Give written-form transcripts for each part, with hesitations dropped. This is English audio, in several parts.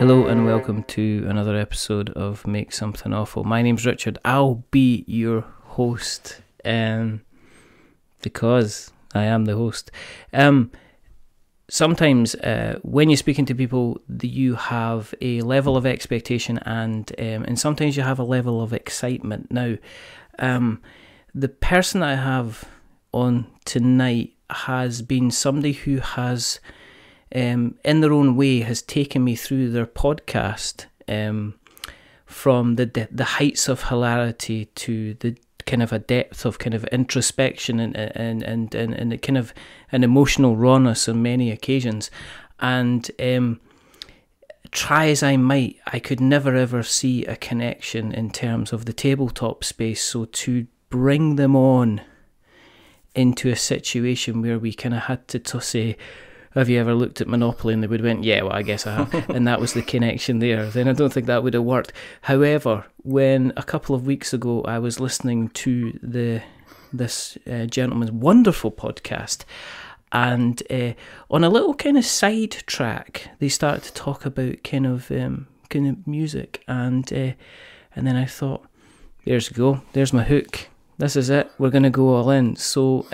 Hello and welcome to another episode of Make Something Awful. My name's Richard. I'll be your host because I am the host. Sometimes when you're speaking to people, you have a level of expectation and sometimes you have a level of excitement. Now, the person I have on tonight has been somebody who has, in their own way, has taken me through their podcast from the heights of hilarity to the kind of a depth of kind of introspection and kind of an emotional rawness on many occasions. And try as I might, I could never ever see a connection in terms of the tabletop space. So to bring them on into a situation where we kind of had to say, have you ever looked at Monopoly? And they would have went, yeah, well, I guess I have. And that was the connection there. Then I don't think that would have worked. However, when a couple of weeks ago I was listening to this gentleman's wonderful podcast, and on a little kind of side track, they started to talk about kind of music, and then I thought, there's my hook. This is it. We're going to go all in. So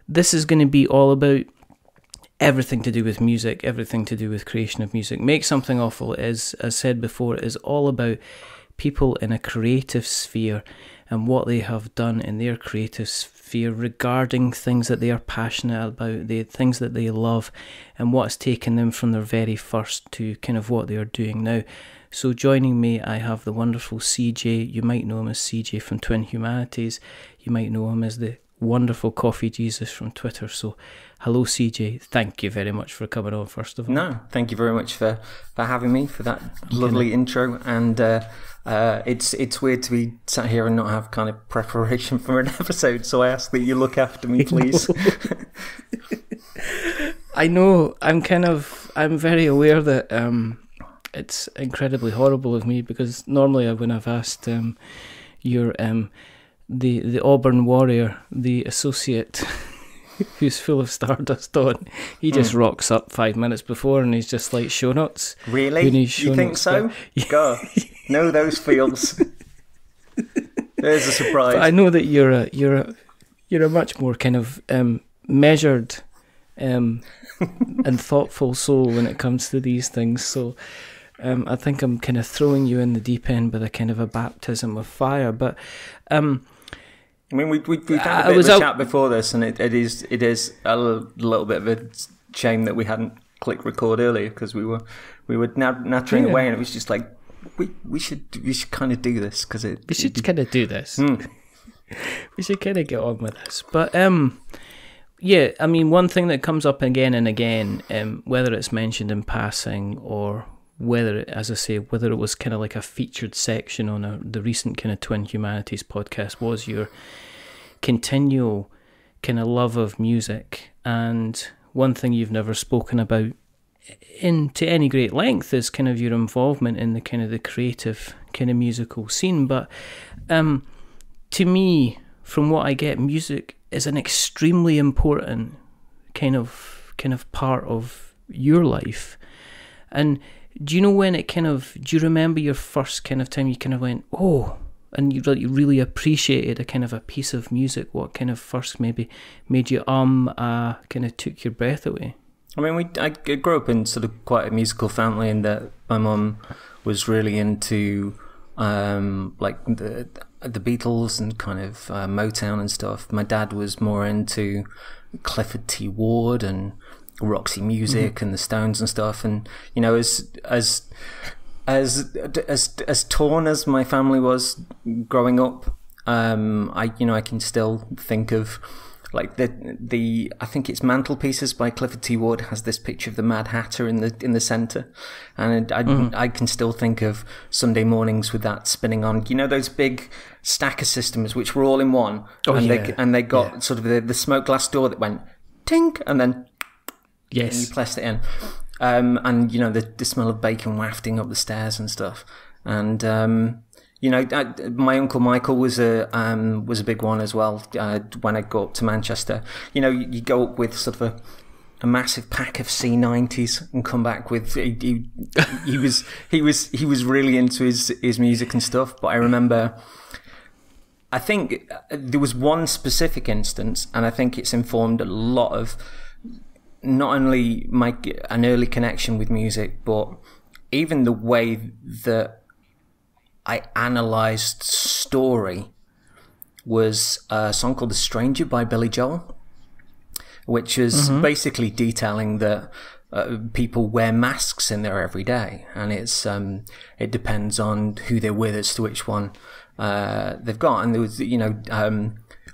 this is going to be all about everything to do with music, everything to do with creation of music. Make Something Awful is, as said before, is all about people in a creative sphere and what they have done in their creative sphere regarding things that they are passionate about, the things that they love, and what's taken them from their very first to kind of what they are doing now. So joining me, I have the wonderful CJ. You might know him as CJ from Twin Humanities. You might know him as the wonderful Coffee Jesus from Twitter. So hello, CJ. Thank you very much for coming on, first of all. No, thank you very much for having me, for that lovely intro. And it's weird to be sat here and not have kind of preparation for an episode, so I ask that you look after me, please. I know. I'm very aware that it's incredibly horrible of me, because normally when I've asked your the Auburn Warrior, the associate who's full of stardust on, he just rocks up 5 minutes before and he's just like, show notes. Really? You think so? God, know those feels. There's a surprise. But I know that you're a much more kind of measured and thoughtful soul when it comes to these things. So I think I'm kind of throwing you in the deep end with a kind of a baptism of fire. But I mean, we've had a bit of a chat before this, and it is a little bit of a shame that we hadn't clicked record earlier, because we were nattering away, and it was just like we should kind of do this, because we should kind of do this. We should kind of get on with this. But yeah, I mean, one thing that comes up again and again, whether it's mentioned in passing or whether, as I say, whether it was kind of like a featured section on the recent kind of Twin Humanities podcast, was your continual kind of love of music. And one thing you've never spoken about to any great length is kind of your involvement in the kind of the creative kind of musical scene. But to me, from what I get, music is an extremely important kind of part of your life. And do you know when it do you remember your first kind of time you kind of went, oh, and you really appreciated a kind of a piece of music? What kind of first maybe made you kind of took your breath away? I mean, I grew up in sort of quite a musical family, in that my mum was really into like the Beatles and kind of Motown and stuff. My dad was more into Clifford T. Ward and Roxy Music and the Stones and stuff. And you know, as torn as my family was growing up, I can still think of like the I think it's Mantelpieces by Clifford T. Ward has this picture of the Mad Hatter in the centre, and I can still think of Sunday mornings with that spinning on. You know, those big stacker systems which were all in one, they got sort of the smoke glass door that went tink, and then and you pressed it in, and you know the smell of bacon wafting up the stairs and stuff, and you know, my uncle Michael was a big one as well. When I got up to Manchester, you know, you go up with sort of a massive pack of C90s and come back with he was really into his music and stuff. But I remember, I think there was one specific instance, and I think it's informed a lot of not only an early connection with music, but even the way that I analysed story was a song called The Stranger by Billy Joel, which is basically detailing that people wear masks in their everyday, and it depends on who they're with as to which one they've got. And there was,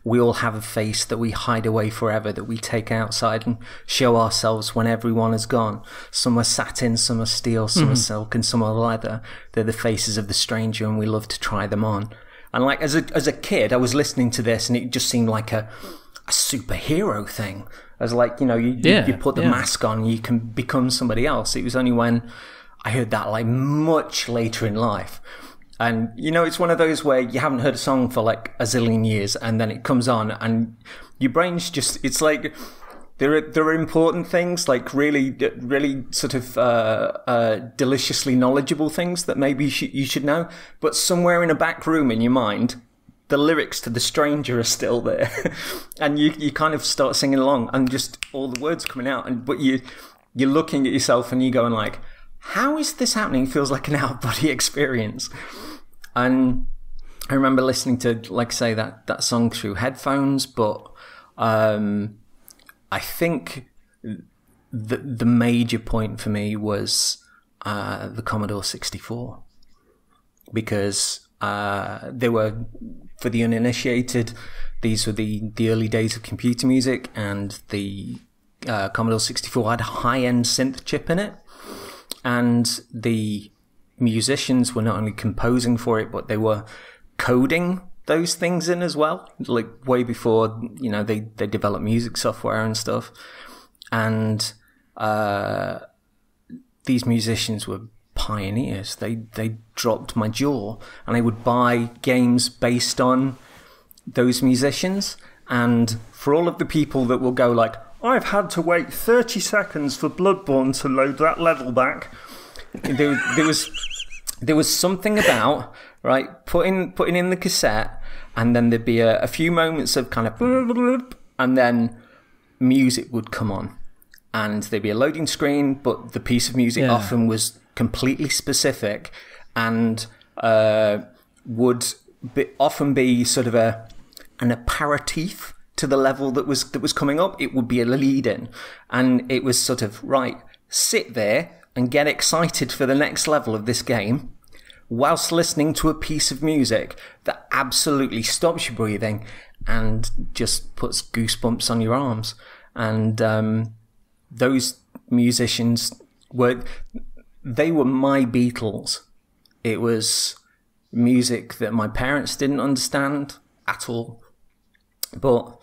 we all have a face that we hide away forever, that we take outside and show ourselves when everyone has gone. Some are satin, some are steel, some are silk, and some are leather. They're the faces of the stranger, and we love to try them on. And like as a kid, I was listening to this, and it just seemed like a superhero thing. As like, you put the mask on, you can become somebody else. It was only when I heard that like much later in life. And, it's one of those where you haven't heard a song for like a zillion years, and then it comes on and your brain's just, it's like, there are important things, like really, really sort of deliciously knowledgeable things that maybe you should know. But somewhere in a back room in your mind, the lyrics to The Stranger are still there. And you kind of start singing along, and just all the words coming out. But you're looking at yourself and you're going like, how is this happening? It feels like an out-of-body experience. And I remember listening to, like, say, that song through headphones, but I think the major point for me was the Commodore 64. Because they were, for the uninitiated, these were the early days of computer music, and the Commodore 64 had a high-end synth chip in it. And the musicians were not only composing for it, but they were coding those things in as well, like way before, they developed music software and stuff. And these musicians were pioneers. They dropped my jaw, and I would buy games based on those musicians. And for all of the people that will go like, I've had to wait 30 seconds for Bloodborne to load that level back. There was something about, right, putting in the cassette, and then there'd be a few moments of kind of, and then music would come on, and there'd be a loading screen, but the piece of music often was completely specific, and would often be sort of an aperitif to the level that was coming up. It would be a lead in, and it was sort of, right, sit there and get excited for the next level of this game whilst listening to a piece of music that absolutely stops your breathing and just puts goosebumps on your arms. And those musicians were my Beatles. It was music that my parents didn't understand at all. But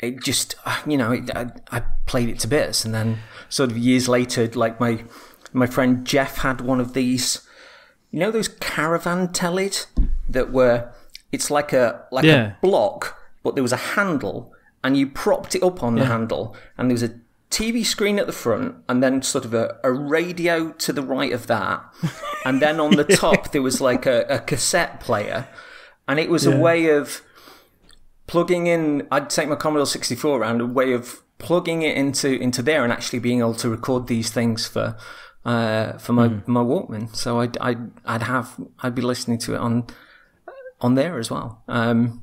it just, I played it to bits. And then sort of years later, like my friend Jeff had one of these, those caravan tellies that were, it's like a block, but there was a handle, and you propped it up on the handle, and there was a TV screen at the front, and then sort of a radio to the right of that. And then on the top, there was like a cassette player. And it was a way of plugging in, I'd take my Commodore 64 around, a way of plugging it into there and actually being able to record these things for my Walkman. So I'd be listening to it on there as well. And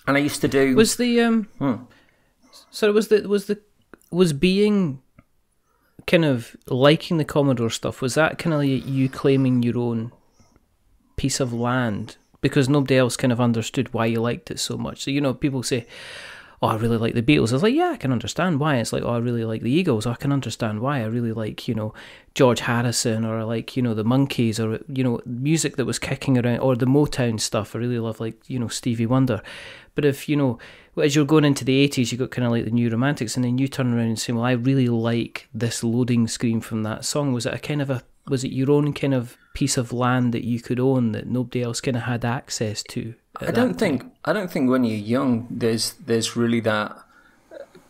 I used to do. Was the so was being kind of liking the Commodore stuff, was that kind of like you claiming your own piece of land because nobody else kind of understood why you liked it so much? So, people say, oh, I really like the Beatles. I was like, yeah, I can understand why. It's like, oh, I really like the Eagles. Oh, I can understand why. I really like, George Harrison, or I like, the Monkees, or, music that was kicking around, or the Motown stuff. I really love, like, Stevie Wonder. But if, as you're going into the 80s, you got kind of like the New Romantics, and then you turn around and say, well, I really like this loading screen from that song. Was it your own kind of piece of land that you could own that nobody else kind of had access to? I don't think when you're young, there's really that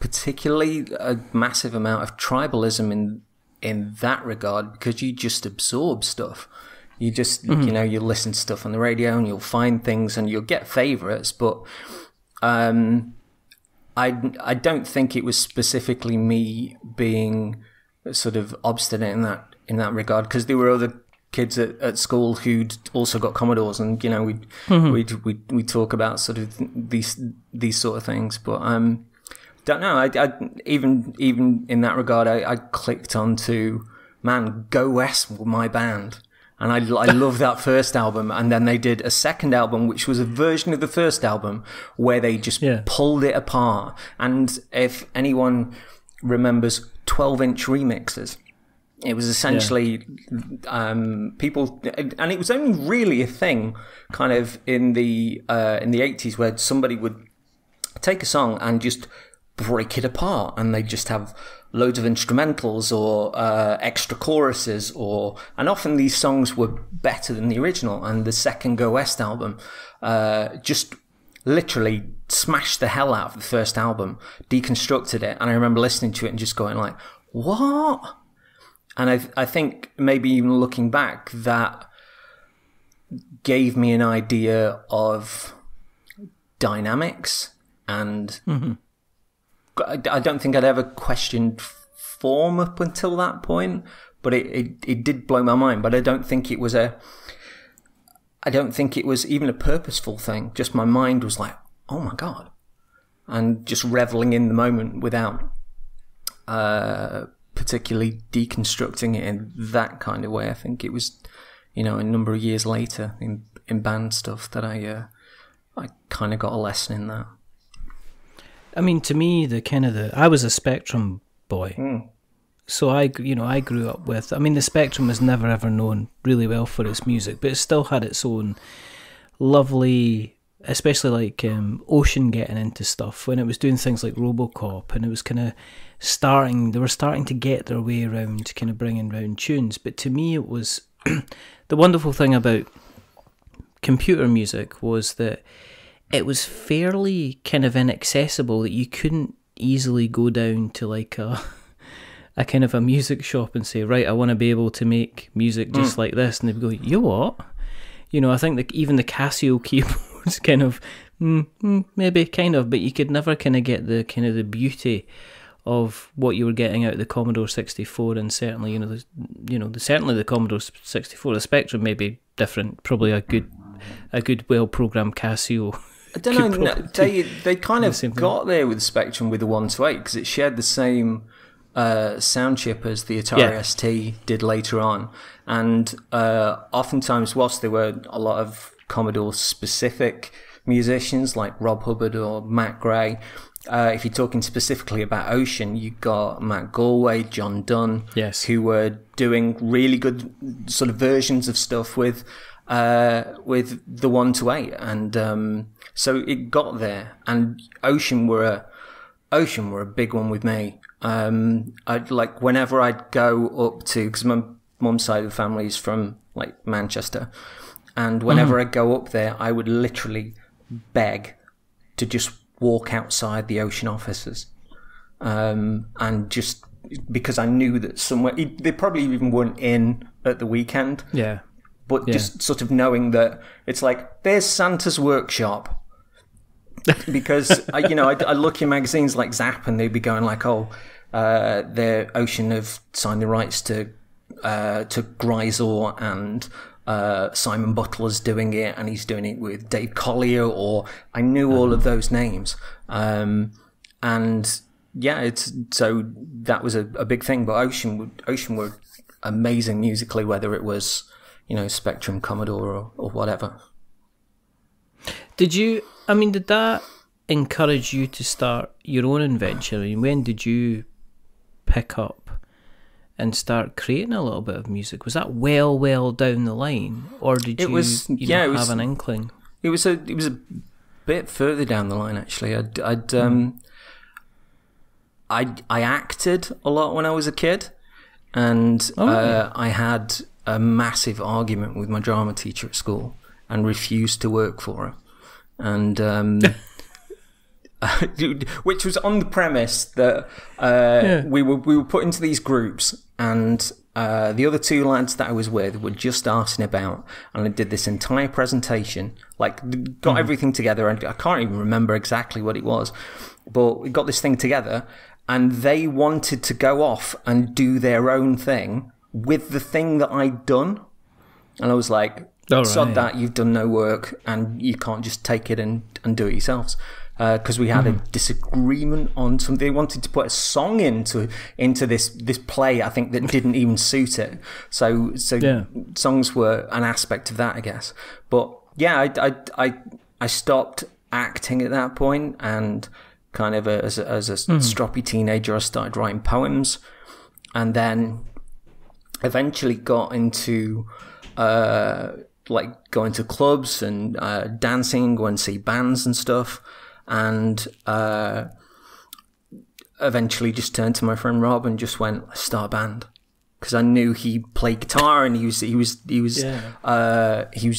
particularly a massive amount of tribalism in that regard, because you just absorb stuff. You just, you know, you listen to stuff on the radio and you'll find things and you'll get favorites, but I don't think it was specifically me being sort of obstinate in that regard, because there were other kids at school who'd also got Commodores, and you know we talk about sort of these sort of things, but don't know. I even in that regard, I clicked onto, man, Go West were my band. And I love that first album. And then they did a second album, which was a version of the first album, where they just pulled it apart. And if anyone remembers 12-inch remixes, it was essentially people, and it was only really a thing kind of in the 80s, where somebody would take a song and just break it apart, and they just have loads of instrumentals or extra choruses, and often these songs were better than the original. And the second Go West album just literally smashed the hell out of the first album, deconstructed it, and I remember listening to it and just going like, what? And I think maybe even looking back, that gave me an idea of dynamics, and I don't think I'd ever questioned form up until that point, but it did blow my mind. But I don't think it was even a purposeful thing. Just my mind was like, oh my God, and just reveling in the moment without particularly deconstructing it in that kind of way. I think it was, you know, a number of years later in band stuff that I kind of got a lesson in that. I mean, to me, I was a Spectrum boy. So I grew up with, I mean, the Spectrum was never ever known really well for its music, but it still had its own lovely, especially like Ocean getting into stuff when it was doing things like RoboCop, and it was kind of they were starting to get their way around kind of bringing round tunes. But to me, it was, the wonderful thing about computer music was that it was fairly kind of inaccessible, that you couldn't easily go down to like a kind of a music shop and say, right, I want to be able to make music just like this, and they'd go, you what? You know, I think that even the Casio keyboards kind of maybe kind of, but you could never kind of get the kind of the beauty of what you were getting out of the Commodore 64, and certainly certainly the Commodore 64. The Spectrum may be different, probably a good well programmed Casio. I don't know. They kind of got there with the Spectrum with the 128, because it shared the same sound chip as the Atari ST did later on, and oftentimes, whilst there were a lot of Commodore specific musicians like Rob Hubbard or Matt Gray, if you're talking specifically about Ocean, you got Matt Galway, John Dunn, who were doing really good sort of versions of stuff with the 128, and so it got there. And Ocean were a big one with me. I'd like, whenever I'd go up to, because my mum's side of the family is from like Manchester, and whenever I'd go up there, I would literally beg to just walk outside the Ocean offices, and just because I knew that somewhere they probably even weren't in at the weekend. But just sort of knowing that it's like, there's Santa's workshop. Because I look in magazines like Zap, and they'd be going like, oh, their Ocean have signed the rights to Grisor, and Simon Butler's doing it, and he's doing it with Dave Collier, or I knew all of those names. And yeah, so that was a big thing. But Ocean were amazing musically, whether it was, you know, Spectrum, Commodore, or whatever. Did that encourage you to start your own adventure? I mean, when did you pick up and start creating a little bit of music? Was that well down the line, or did have an inkling? It was a bit further down the line, actually. I acted a lot when I was a kid, and I had a massive argument with my drama teacher at school and refused to work for her. And which was on the premise that we were put into these groups, and the other two lads that I was with were just arsing about, and I did this entire presentation, like got everything together, and I can't even remember exactly what it was, but we got this thing together, and they wanted to go off and do their own thing with the thing that I'd done, and I was like, sod that, you've done no work, and you can't just take it and do it yourselves. Because we had a disagreement on something. They wanted to put a song into this play, I think, that didn't even suit it. So songs were an aspect of that, I guess. But yeah, I stopped acting at that point, and kind of as a stroppy teenager, I started writing poems, and then eventually got into like going to clubs and dancing, going to see bands and stuff. And eventually just turned to my friend Rob and just went, let's start a band, because I knew he played guitar, and he was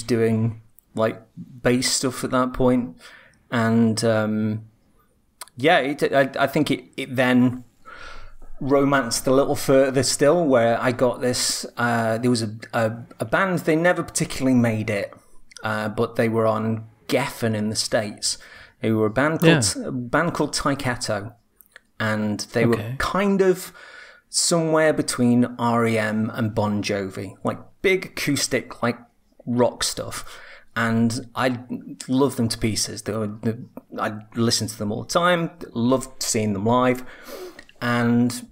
doing like bass stuff at that point, and I think it then romanced a little further still, where I got this. There was a band, they never particularly made it, but they were on Geffen in the States. They were a band called Taiketo, and they were kind of somewhere between REM and Bon Jovi, like big acoustic, like rock stuff. And I loved them to pieces. I listened to them all the time, loved seeing them live, and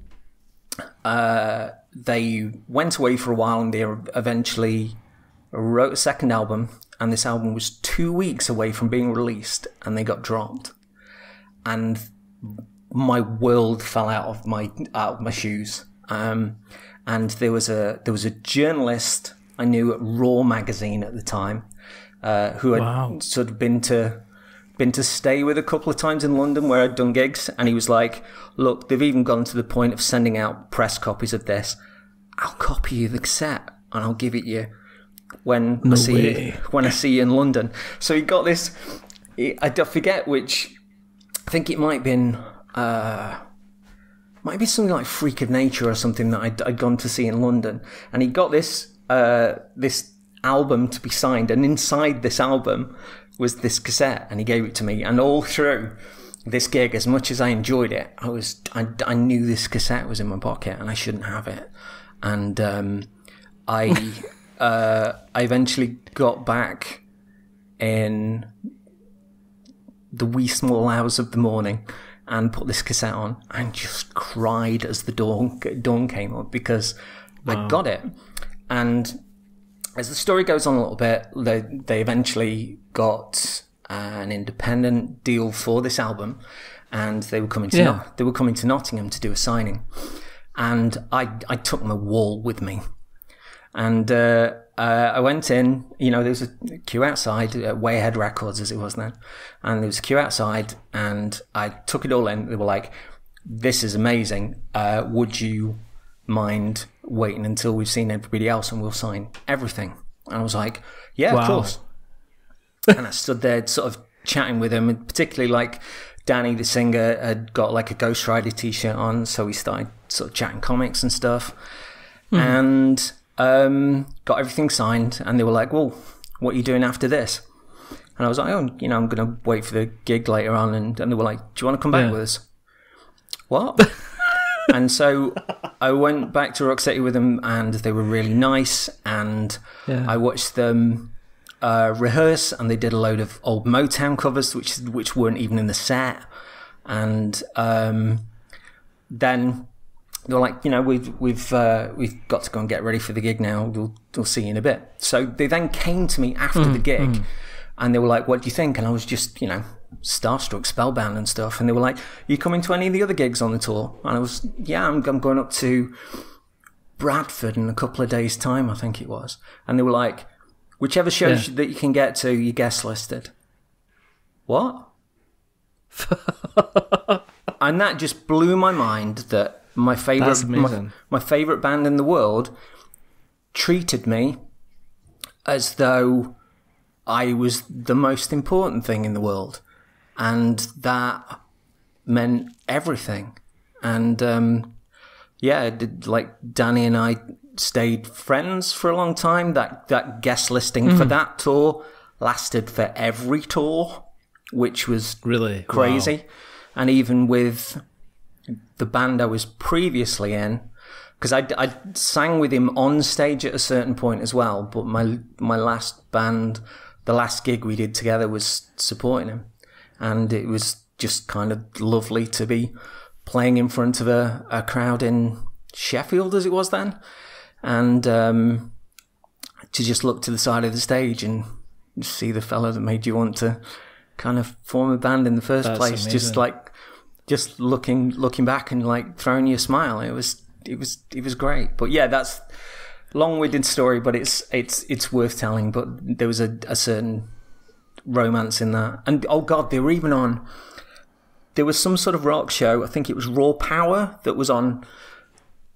they went away for a while, and they eventually wrote a second album. And this album was 2 weeks away from being released, and they got dropped. And my world fell out of my shoes. And there was a journalist I knew at Raw magazine at the time, who had sort of been to stay with a couple of times in London where I'd done gigs, and he was like, "Look, they've even gone to the point of sending out press copies of this. I'll copy you the cassette and I'll give it you when I see you in London." So he got this. I forget which. I think it might be something like Freak of Nature or something that I'd gone to see in London, and he got this album to be signed, and inside this album was this cassette, and he gave it to me. And all through this gig, as much as I enjoyed it, I knew this cassette was in my pocket and I shouldn't have it, and I eventually got back in the wee small hours of the morning and put this cassette on and just cried as the dawn came up, because I got it. And as the story goes on a little bit, they eventually got an independent deal for this album, and they were coming to Nottingham to do a signing, and I took my wall with me. And I went in, there was a queue outside, Way Ahead Records as it was then, and there was a queue outside, and I took it all in. They were like, "This is amazing, would you mind waiting until we've seen everybody else and we'll sign everything?" And I was like, "Yeah, of course." And I stood there sort of chatting with him, and particularly like Danny, the singer, had got like a Ghost Rider t-shirt on, so we started sort of chatting comics and stuff. And got everything signed, and they were like, "Well, what are you doing after this?" And I was like, "Oh, I'm going to wait for the gig later on." And they were like, "Do you want to come back with us?" What? And so I went back to Rock City with them, and they were really nice, and I watched them rehearse, and they did a load of old Motown covers which weren't even in the set. And then they were like, we've got to go and get ready for the gig now. We'll see you in a bit. So they then came to me after the gig, and they were like, "What do you think?" And I was just, starstruck, spellbound and stuff. And they were like, "You coming to any of the other gigs on the tour?" And I was, "Yeah, I'm going up to Bradford in a couple of days' time, I think it was." And they were like, "Whichever shows that you can get to, you guest listed." What? And that just blew my mind, that my favorite band in the world treated me as though I was the most important thing in the world, and that meant everything. And like Danny and I stayed friends for a long time. That guest listing for that tour lasted for every tour, which was really crazy. Wow. And even with the band I was previously in, because I sang with him on stage at a certain point as well, but my last band, the last gig we did together was supporting him. And it was just kind of lovely to be playing in front of a crowd in Sheffield, as it was then. And to just look to the side of the stage and see the fella that made you want to kind of form a band in the first place. Amazing. Just looking back and like throwing you a smile. It was great. But yeah, that's long-winded story, but it's worth telling. But there was a certain romance in that. And oh god, they were even on. There was some sort of rock show. I think it was Raw Power that was on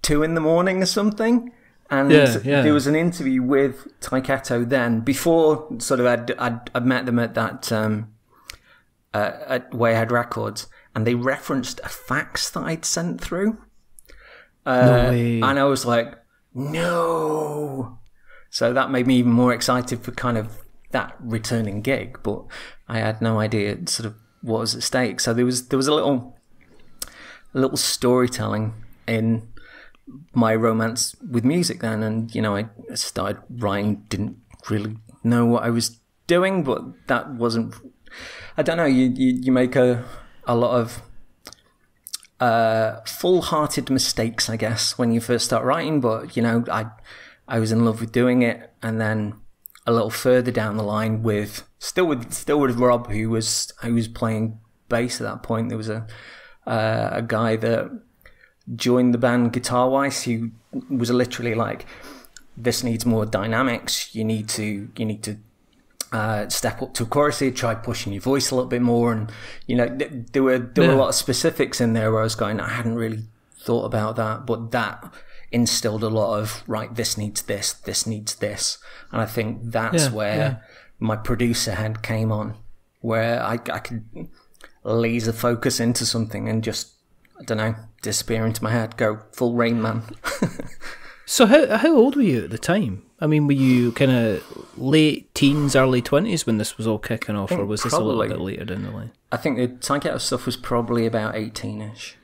2 a.m. or something. And there was an interview with Taiketo then before sort of I'd met them at that at Wayhead Records, and they referenced a fax that I'd sent through. No way. And I was like, no. So that made me even more excited for kind of that returning gig, but I had no idea sort of what was at stake. So there was a little storytelling in my romance with music then, and I started writing, didn't really know what I was doing, but that wasn't, I don't know, you make a lot of full-hearted mistakes, I guess, when you first start writing, but I was in love with doing it. And then a little further down the line with Rob, who was playing bass at that point. There was a guy that joined the band guitar-wise who was literally like, this needs more dynamics. You need to step up to a chorus here, try pushing your voice a little bit more, and there were a lot of specifics in there where I was going, I hadn't really thought about that, but that instilled a lot of, right, this needs this needs this, and I think that's where my producer head came on, where I could laser focus into something and just, I don't know, disappear into my head, go full Rain Man. So how old were you at the time? I mean, were you kind of late teens, early 20s when this was all kicking off, or was this a little bit later down the line? I think the Taiketo stuff was probably about 18-ish.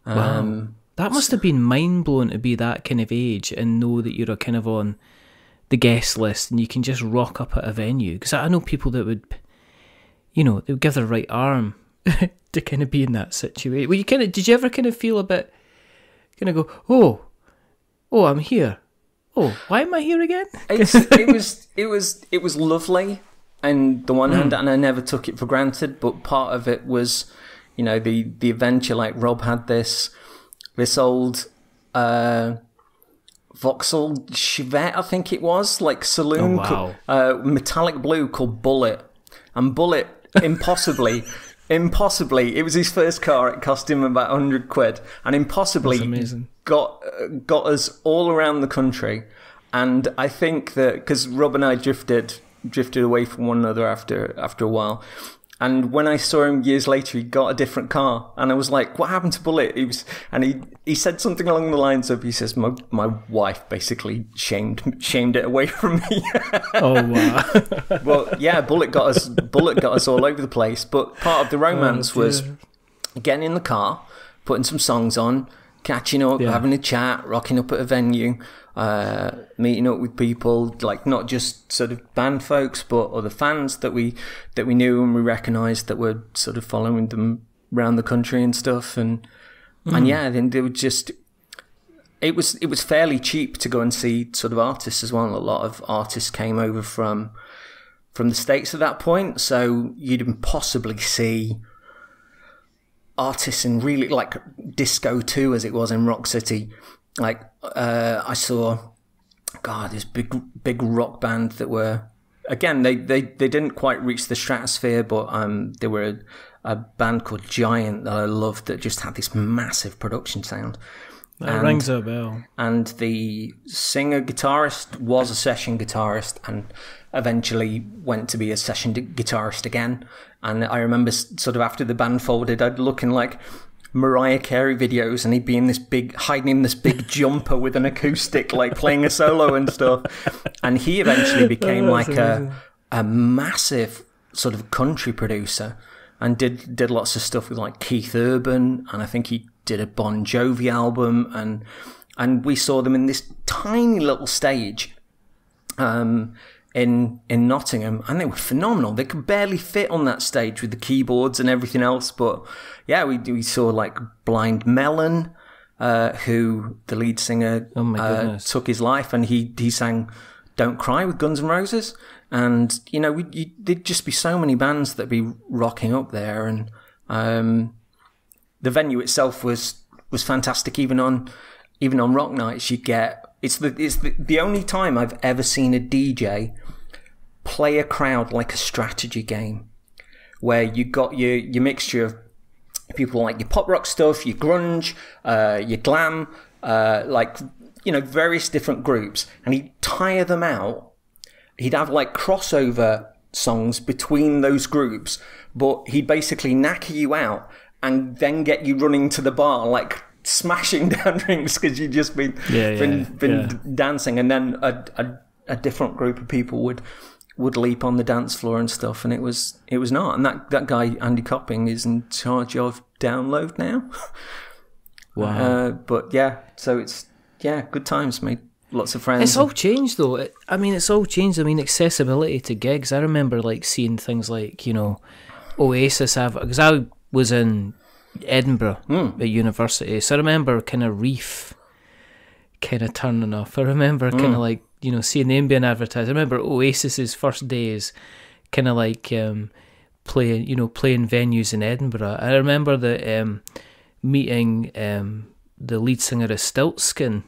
Wow. That must have been mind-blowing to be that kind of age and know that you're kind of on the guest list and you can just rock up at a venue. Because I know people that would, they would give their right arm to kind of be in that situation. Did you ever kind of feel a bit, kind of go, oh, I'm here. Oh, why am I here again? It was lovely, and the one hand, and I never took it for granted. But part of it was, the adventure. Like Rob had this old Vauxhall Chevette, I think it was, like saloon, metallic blue, called Bullet, and Bullet impossibly, it was his first car. It cost him about £100, and impossibly got us all around the country. And I think that because Rob and I drifted away from one another after a while, and when I saw him years later, he got a different car, and I was like, "What happened to Bullet?" He said something along the lines of, he says, "My wife basically shamed it away from me." Oh wow! Well, yeah, Bullet got us all over the place. But part of the romance was getting in the car, putting some songs on, catching up, having a chat, rocking up at a venue, meeting up with people, like not just sort of band folks, but other fans that we knew and we recognised that were sort of following them around the country and stuff. And then they would just, it was fairly cheap to go and see sort of artists as well. A lot of artists came over from the States at that point, so you'd possibly see artists in really like Disco 2 as it was in Rock City. Like I saw this big rock band that were, again, they didn't quite reach the stratosphere, but they were a band called Giant that I loved, that just had this massive production sound. That rings a bell. And the singer-guitarist was a session guitarist and eventually went to be a session guitarist again. And I remember sort of after the band folded, I'd look in like Mariah Carey videos and he'd be in this hiding in this big jumper with an acoustic, like playing a solo and stuff. And he eventually became like a massive sort of country producer and did lots of stuff with like Keith Urban, and I think he did a Bon Jovi album, and we saw them in this tiny little stage in Nottingham, and they were phenomenal. They could barely fit on that stage with the keyboards and everything else, but yeah, we saw like Blind Melon, who the lead singer took his life, and he sang Don't Cry with Guns N' Roses. And, you know, there'd just be so many bands that'd be rocking up there. And the venue itself was fantastic. Even on rock nights, it's the only time I've ever seen a DJ play a crowd like a strategy game, where you got your mixture of people like your pop rock stuff, your grunge, your glam, like, you know, various different groups, and he'd tire them out. He'd have like crossover songs between those groups, but he'd basically knacker you out and then get you running to the bar, like smashing down drinks because you'd just been dancing, and then a different group of people would leap on the dance floor and stuff, and it was not. And that guy Andy Copping is in charge of Download now. Wow. But yeah, so it's good times, mate. Lots of friends. It's all changed, though. It's all changed. I mean, accessibility to gigs. I remember, like, seeing things like, you know, Oasis have... Because I was in Edinburgh at university, so I remember kind of Reef kind of turning off. I remember kind of, like, you know, seeing them being advertised. I remember Oasis's first days kind of, like, playing venues in Edinburgh. I remember meeting the lead singer of Stiltskin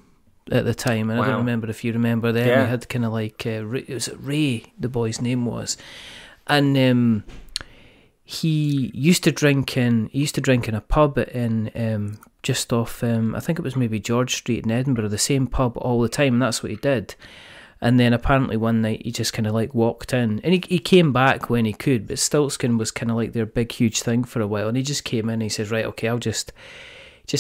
at the time, and I don't remember if you remember them. We had kind of like was it Ray, the boy's name was, and he used to drink in a pub in just off I think it was maybe George Street in Edinburgh, the same pub all the time, and that's what he did. And then apparently one night he just kind of like walked in, and he came back when he could, but Stiltskin was kind of like their big huge thing for a while, and he just came in and he says, right, okay, I'll just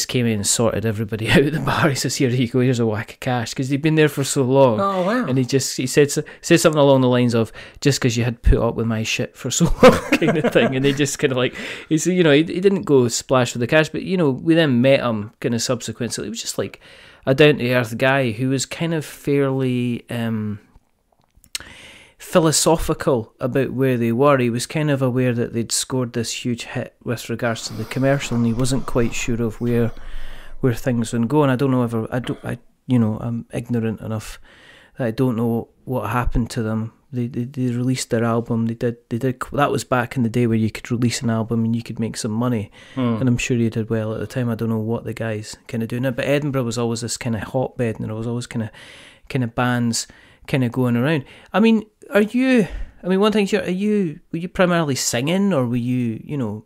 came in and sorted everybody out of the bar. He says, here you go, here's a whack of cash, because he'd been there for so long. Oh, wow. And he said something along the lines of, just because you had put up with my shit for so long, kind of thing. And they just kind of like, he said, you know, he didn't go splash for the cash, but, you know, we then met him kind of subsequently. So it was just like a down-to-earth guy who was kind of fairly philosophical about where they were. He was kind of aware that they'd scored this huge hit with regards to the commercial, and he wasn't quite sure of where things would go. And I don't know I'm ignorant enough that I don't know what happened to them. They released their album. They did. That was back in the day where you could release an album and you could make some money. And I'm sure he did well at the time. I don't know what the guys kind of doing it, but Edinburgh was always this kind of hotbed, and there was always kind of bands kind of going around. I mean, one thing, were you primarily singing, or were you, you know,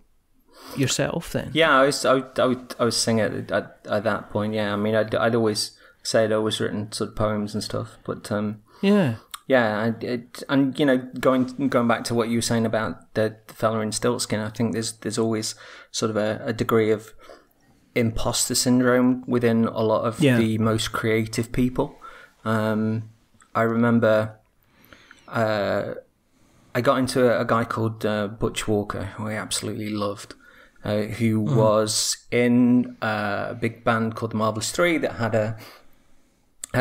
yourself then? Yeah, I was singing at that point. Yeah, I mean, I'd always say I'd always written sort of poems and stuff, but and you know, going back to what you were saying about the fella in Stiltskin, I think there's always sort of a degree of imposter syndrome within a lot of the most creative people. I remember I got into a guy called Butch Walker, who I absolutely loved, who was in a big band called the Marvelous Three that had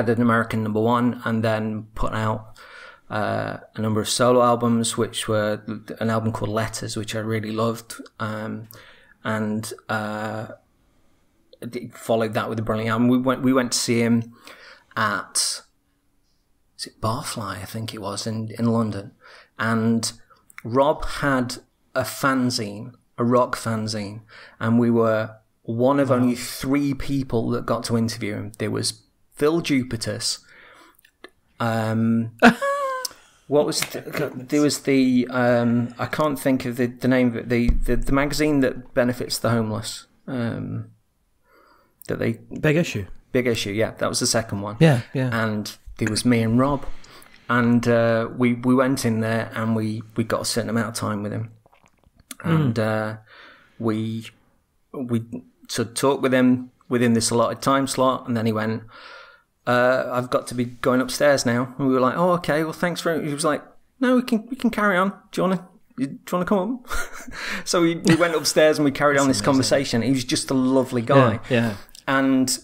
an American #1, and then put out a number of solo albums, which were an album called Letters, which I really loved, and followed that with a brilliant album. We went to see him at... is it Barfly, I think it was, in London. And Rob had a fanzine, a rock fanzine, and we were one of only 3 people that got to interview him. There was Phil Jupitus. What was there was the I can't think of the name of it, the magazine that benefits the homeless. that they Big Issue. Big Issue, yeah, that was the second one. Yeah. And there was me and Rob, and we went in there and we got a certain amount of time with him, and we sort of talked with him within this allotted time slot, and then he went, I've got to be going upstairs now, and we were like, oh, okay, well, thanks for it. He was like, no, we can carry on. Do you want to come up? So we went upstairs and we carried on this conversation. He was just a lovely guy. Yeah. And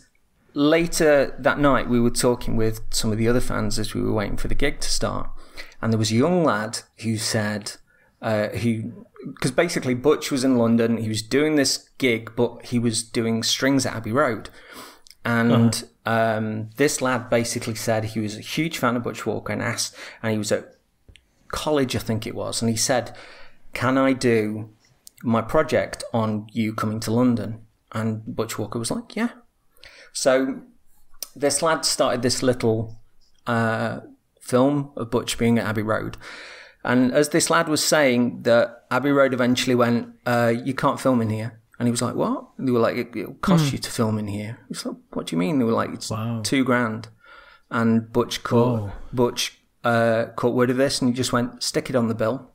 later that night, we were talking with some of the other fans as we were waiting for the gig to start. And there was a young lad who said, because basically Butch was in London, he was doing this gig, but he was doing strings at Abbey Road. And this lad basically said he was a huge fan of Butch Walker and he was at college, I think it was, and he said, can I do my project on you coming to London? And Butch Walker was like, yeah. So this lad started this little film of Butch being at Abbey Road. And as this lad was saying, that Abbey Road eventually went, you can't film in here. And he was like, what? And they were like, it'll cost you to film in here. He was like, what do you mean? They were like, it's $2,000. And Butch caught word of this, and he just went, stick it on the bill.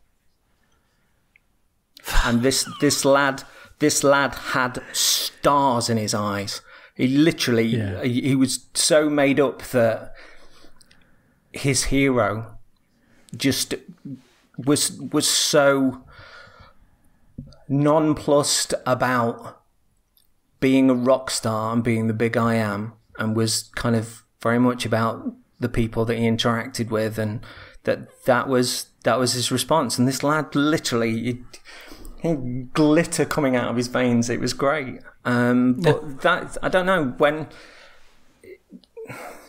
And this lad had stars in his eyes. He literally, he was so made up that his hero just was so nonplussed about being a rock star and being the big I am, and was kind of very much about the people that he interacted with, and that was his response. And this lad literally, he glitter coming out of his veins. It was great. But that, I don't know, when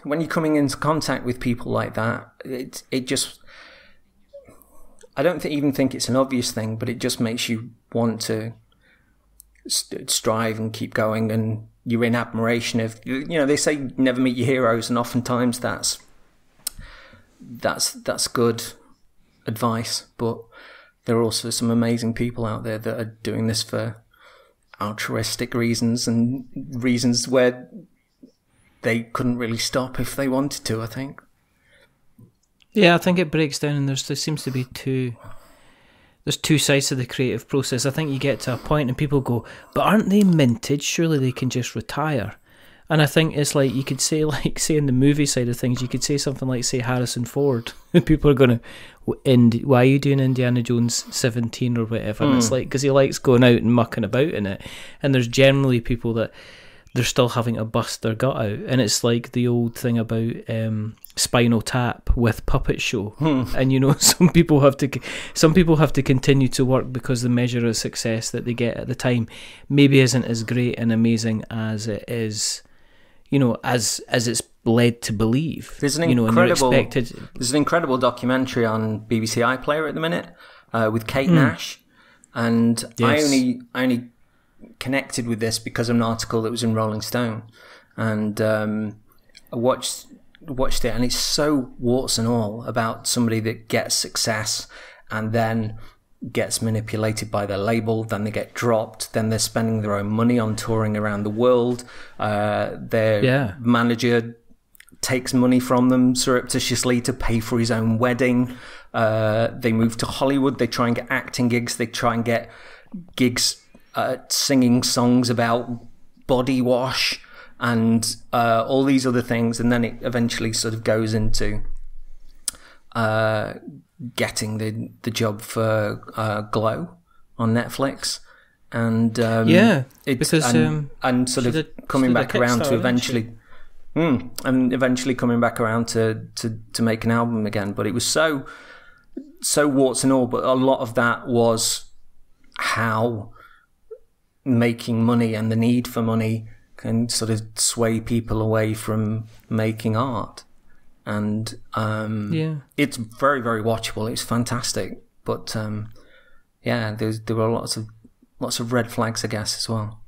you're coming into contact with people like that, it just, I don't even think it's an obvious thing, but it just makes you want to strive and keep going, and you're in admiration of, they say never meet your heroes, and oftentimes that's good advice, but there are also some amazing people out there that are doing this for altruistic reasons, and reasons where they couldn't really stop if they wanted to, I think. Yeah, I think it breaks down, and there seems to be there's two sides to the creative process. I think you get to a point and people go, but aren't they minted? Surely they can just retire. And I think it's like, you could say, like, say in the movie side of things, you could say something like, say, Harrison Ford. And people are going to, why are you doing Indiana Jones 17 or whatever? And it's like, because he likes going out and mucking about in it. And there's generally people that they're still having to bust their gut out. And it's like the old thing about Spinal Tap with Puppet Show. And, some people have to continue to work because the measure of success that they get at the time maybe isn't as great and amazing as it is, as it's led to believe. There's an incredible documentary on BBC iPlayer at the minute with Kate Nash, and yes. I only connected with this because of an article that was in Rolling Stone, and I watched it, and it's so warts and all about somebody that gets success and then gets manipulated by their label, then they get dropped, then they're spending their own money on touring around the world, their manager takes money from them surreptitiously to pay for his own wedding, they move to Hollywood, they try and get acting gigs, they try and get gigs singing songs about body wash and all these other things, and then it eventually sort of goes into getting the job for Glow on Netflix, and coming back around to eventually coming back around to make an album again. But it was so warts and all, but a lot of that was how making money and the need for money can sort of sway people away from making art. And it's very, very watchable. It's fantastic, but there were lots of red flags, I guess, as well.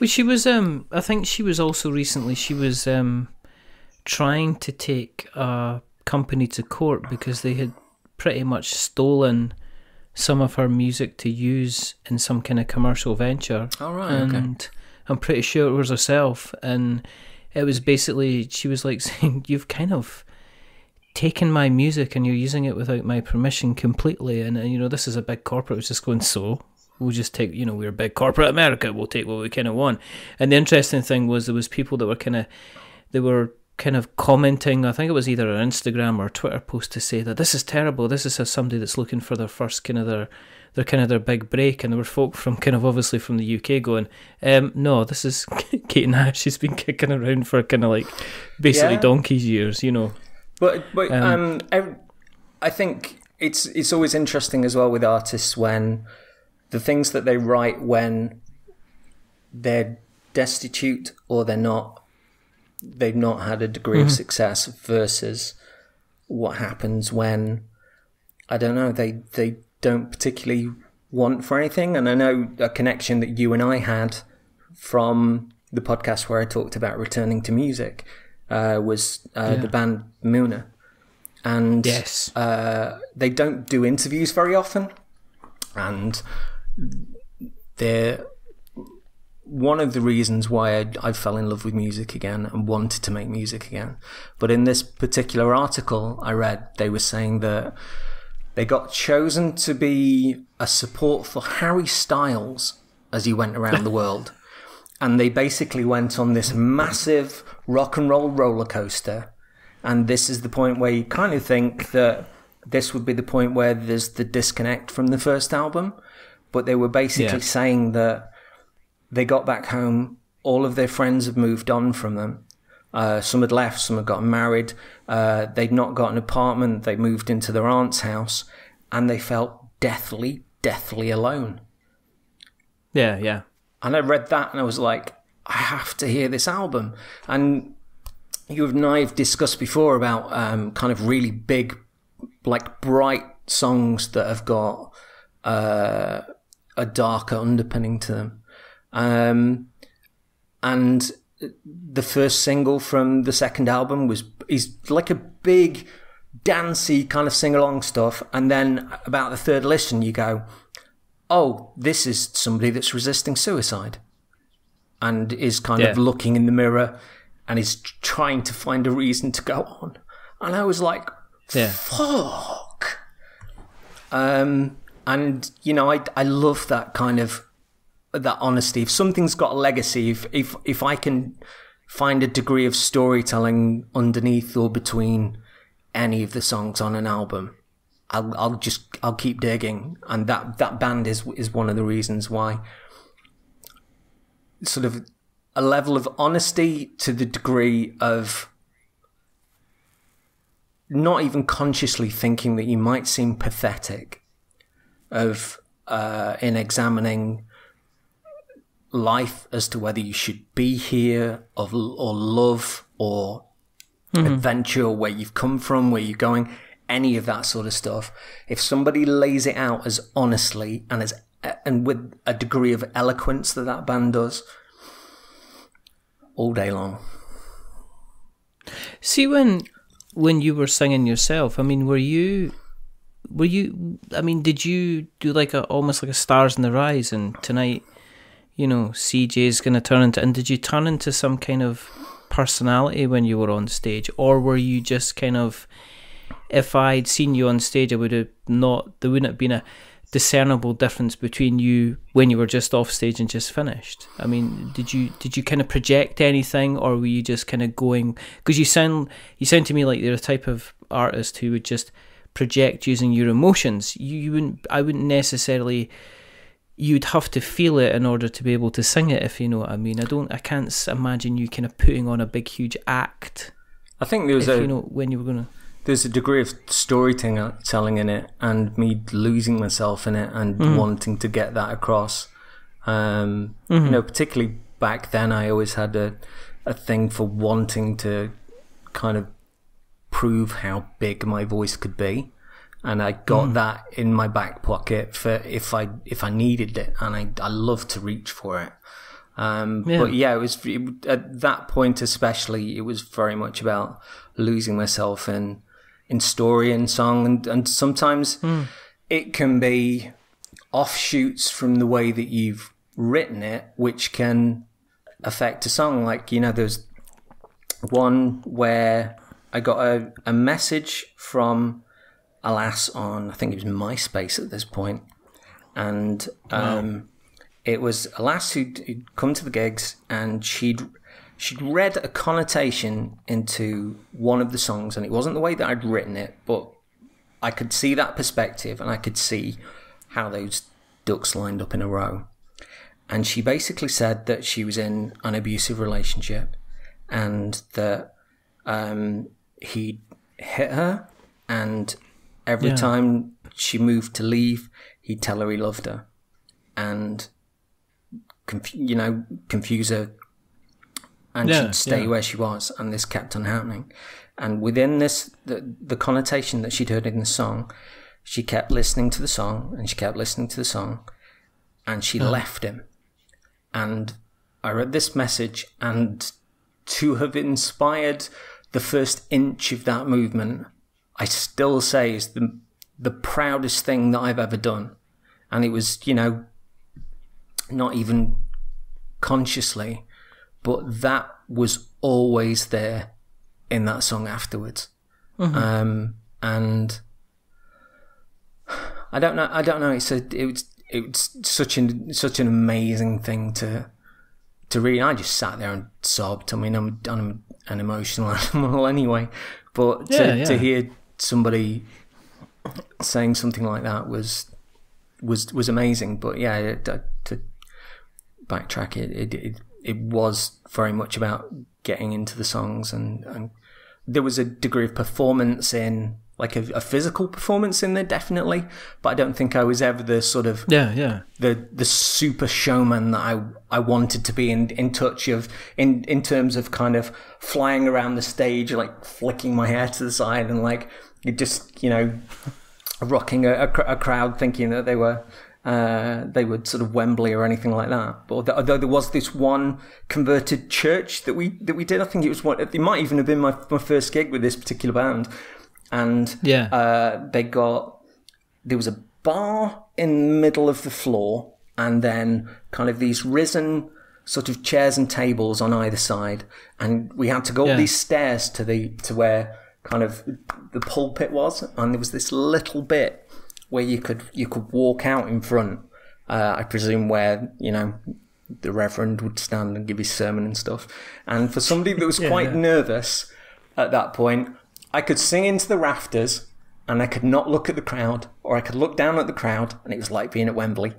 Well, she was. I think she was also recently. She was trying to take a company to court because they had pretty much stolen some of her music to use in some kind of commercial venture. Oh, right, and I'm pretty sure it was herself, and it was basically, she was like saying, you've kind of taken my music and you're using it without my permission completely, and this is a big corporate. It was just going, so we'll just take, we're a big corporate America, we'll take what we kind of want. And the interesting thing was there was people that were kind of commenting, I think it was either an Instagram or Twitter post, to say that this is terrible, this is somebody that's looking for their first kind of their big break, and there were folk from kind of obviously from the UK going, no, this is Kate Nash, she's been kicking around for kind of like basically donkey's years, But I think it's always interesting as well with artists when the things that they write when they're destitute or they've not had a degree of success versus what happens when, I don't know, they don't particularly want for anything. And I know a connection that you and I had from the podcast where I talked about returning to music was the band Muna. And yes. They don't do interviews very often. And they're one of the reasons why I fell in love with music again and wanted to make music again. But in this particular article I read, they were saying that they got chosen to be a support for Harry Styles as he went around the world. And they basically went on this massive rock and roll roller coaster. And this is the point where you kind of think that this would be the point where there's the disconnect from the first album. But they were basically saying that they got back home, all of their friends have moved on from them. Some had left, some had gotten married. They'd not got an apartment. They moved into their aunt's house, and they felt deathly alone. Yeah, yeah. And I read that, and I was like, I have to hear this album. And you and I have discussed before about kind of really big, like bright songs that have got a darker underpinning to them. And the first single from the second album is like a big dancey kind of sing-along stuff, and then about the third listen you go, oh, this is somebody that's resisting suicide and is kind of looking in the mirror and is trying to find a reason to go on. And I was like, fuck. And I love that kind of that honesty. If something's got a legacy, if I can find a degree of storytelling underneath or between any of the songs on an album, I'll keep digging. And that band is one of the reasons why. Sort of a level of honesty to the degree of not even consciously thinking that you might seem pathetic of in examining life as to whether you should be here or love or adventure, where you've come from, where you're going, any of that sort of stuff. If somebody lays it out as honestly and with a degree of eloquence that band does, all day long. See, when you were singing yourself, I mean, were you? I mean, did you do like almost like a Stars in the Rise, and tonight, CJ's going to turn into, and did you turn into some kind of personality when you were on stage, or were you just kind of, if I'd seen you on stage, there wouldn't have been a discernible difference between you when you were just off stage and just finished? I mean, did you kind of project anything, or were you just kind of going, because you sound to me like you're a type of artist who would just project using your emotions. I wouldn't necessarily, you'd have to feel it in order to be able to sing it, if you know what I mean. I can't imagine you kind of putting on a big huge act. I think there was when you were going to, there's a degree of storytelling in it, and me losing myself in it and wanting to get that across. Particularly back then, I always had a thing for wanting to kind of prove how big my voice could be, and I got that in my back pocket for if I needed it, and I love to reach for it. But it was at that point especially, it was very much about losing myself in story and song, and sometimes it can be offshoots from the way that you've written it, which can affect a song. Like, you know, there's one where I got a message from a lass on, I think it was MySpace at this point, and it was a lass who'd come to the gigs, and she'd read a connotation into one of the songs, and it wasn't the way that I'd written it, but I could see that perspective, and I could see how those ducks lined up in a row. And she basically said that she was in an abusive relationship, and that he hit her, and every time she moved to leave, he'd tell her he loved her, and confuse her, and she'd stay where she was, and this kept on happening. And within this, the connotation that she'd heard in the song, she kept listening to the song, and she kept listening to the song, and she left him. And I read this message, and to have inspired the first inch of that movement, I still say is the proudest thing that I've ever done. And it was, you know, not even consciously, but that was always there in that song afterwards. And I don't know. It was such an amazing thing to read. I just sat there and sobbed. I mean, I'm an emotional animal anyway, but to hear somebody saying something like that was amazing. But yeah, to backtrack, it was very much about getting into the songs, and there was a degree of performance in, like a physical performance in there, definitely, but I don't think I was ever the sort of the super showman that I wanted to be in touch of, in terms of kind of flying around the stage, like flicking my hair to the side, and like just, you know, rocking a crowd thinking that they were sort of Wembley or anything like that. But although there was this one converted church that we did, I think it might even have been my first gig with this particular band. And there was a bar in the middle of the floor, and then kind of these risen sort of chairs and tables on either side, and we had to go up these stairs to where kind of the pulpit was, and there was this little bit where you could walk out in front, I presume, where, you know, the reverend would stand and give his sermon and stuff. And for somebody that was quite nervous at that point, I could sing into the rafters, and I could not look at the crowd, or I could look down at the crowd, and it was like being at Wembley.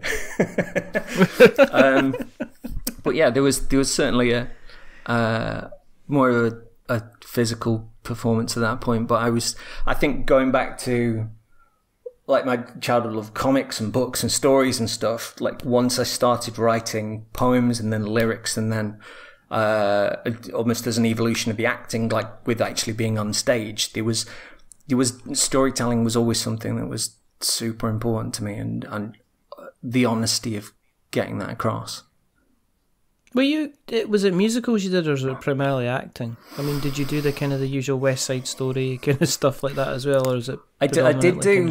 But yeah, there was certainly a more of a physical performance at that point. But I think going back to, like, my childhood love of comics and books and stories and stuff, like once I started writing poems and then lyrics, and then almost as an evolution of the acting, like with actually being on stage, there was storytelling was always something that was super important to me, and the honesty of getting that across. Was it musicals you did, or was it primarily acting? I mean, did you do the kind of the usual West Side Story kind of stuff like that as well, or is it? I did do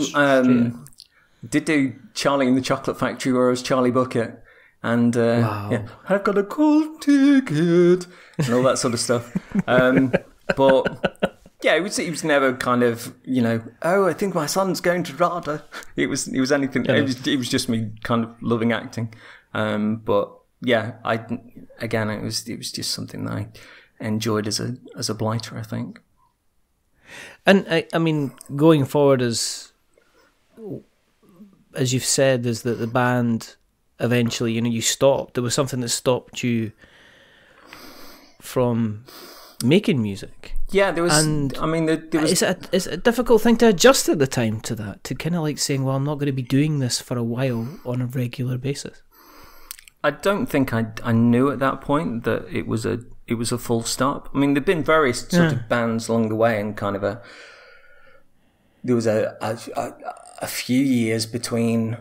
Charlie and the Chocolate Factory, where I was Charlie Bucket, and I've got a cold ticket and all that sort of stuff. But yeah, it was never kind of, you know, I think my son's going to RADA. It was anything. Yeah. It was just me kind of loving acting. But yeah, it was just something that I enjoyed as a blighter, I think. And I mean, going forward, as you've said, is that the band eventually, you know, you stopped. There was something that stopped you from making music. Yeah, there was. And I mean, there was. It's a difficult thing to adjust at the time to that, to kind of like saying, well, I'm not going to be doing this for a while on a regular basis. I don't think I knew at that point that it was a full stop. I mean, there've been various sort of bands along the way, and kind of there was a few years between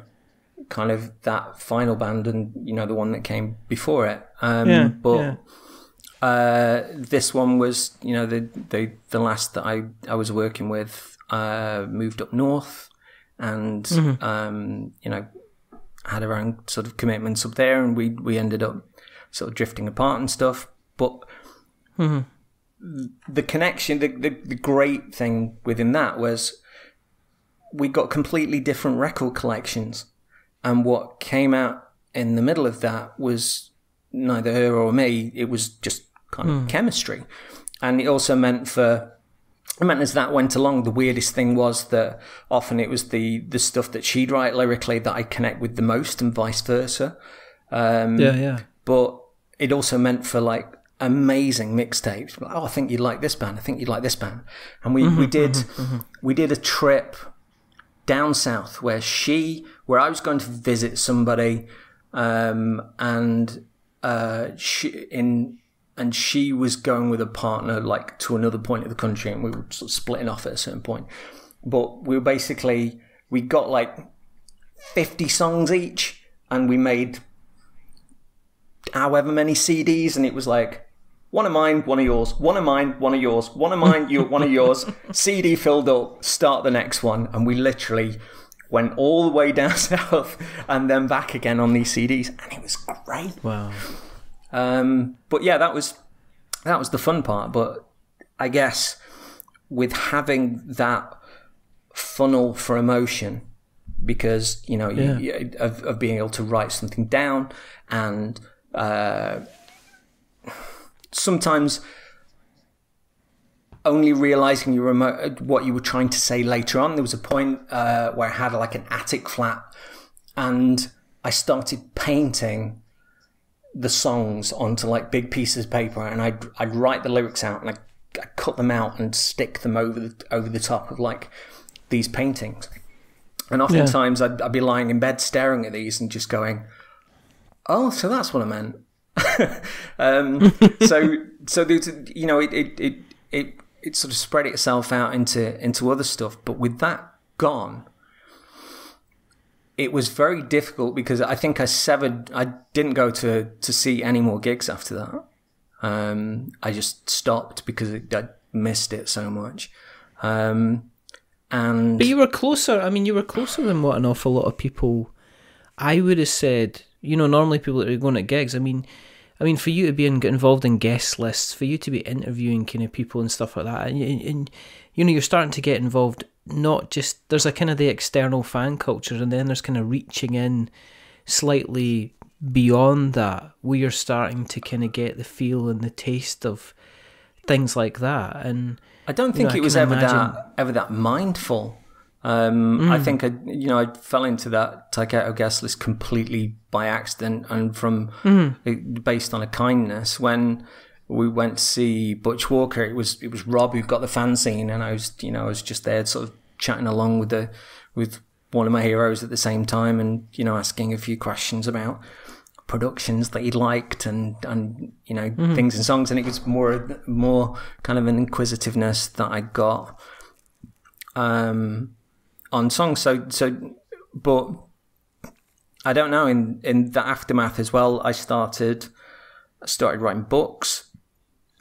kind of that final band and, you know, the one that came before it. This one was, you know, the last that I was working with moved up north, and you know, had our own sort of commitments up there, and we ended up sort of drifting apart and stuff. But the connection, the great thing within that was we got completely different record collections. And what came out in the middle of that was neither her or me. It was just kind of chemistry. And it also meant as that went along, the weirdest thing was that often it was the stuff that she'd write lyrically that I connect with the most and vice versa. But it also meant for like amazing mixtapes. Oh, I think you'd like this band. I think you'd like this band. And we did a trip down south where I was going to visit somebody, and she was going with a partner like to another point of the country, and we were sort of splitting off at a certain point. But we got like 50 songs each, and we made however many CDs, and it was like one of mine, one of yours, one of mine, one of yours, one of mine, one of yours, CD filled up, start the next one. And we literally went all the way down south and then back again on these CDs, and it was great. Wow. But yeah, that was the fun part. But I guess with having that funnel for emotion, because of being able to write something down, and sometimes only realizing what you were trying to say later on. There was a point where I had like an attic flat, and I started painting the songs onto like big pieces of paper, and I'd write the lyrics out, and I'd cut them out and stick them over the top of like these paintings. And oftentimes I'd be lying in bed staring at these and just going, oh, so that's what I meant. So there's, it sort of spread itself out into other stuff. But with that gone, it was very difficult, because I think I didn't go to see any more gigs after that. I just stopped because I missed it so much. But you were closer. I mean, you were closer than what an awful lot of people, I would have said. Normally people that are going to gigs, I mean, for you to be get involved in guest lists, for you to be interviewing kind of people and stuff like that, and you're starting to get involved. Not just, there's a kind of the external fan culture, and then there's kind of reaching in slightly beyond that, where you're starting to kind of get the feel and the taste of things like that. And I don't think it was ever that mindful. I think I fell into that Taiketo guest list completely by accident, and based on a kindness. When we went to see Butch Walker, it was Rob who got the fanzine, and I was just there sort of chatting along with one of my heroes at the same time, and asking a few questions about productions that he liked and things and songs, and it was more kind of an inquisitiveness that I got on songs. So but I don't know, in the aftermath as well, I started writing books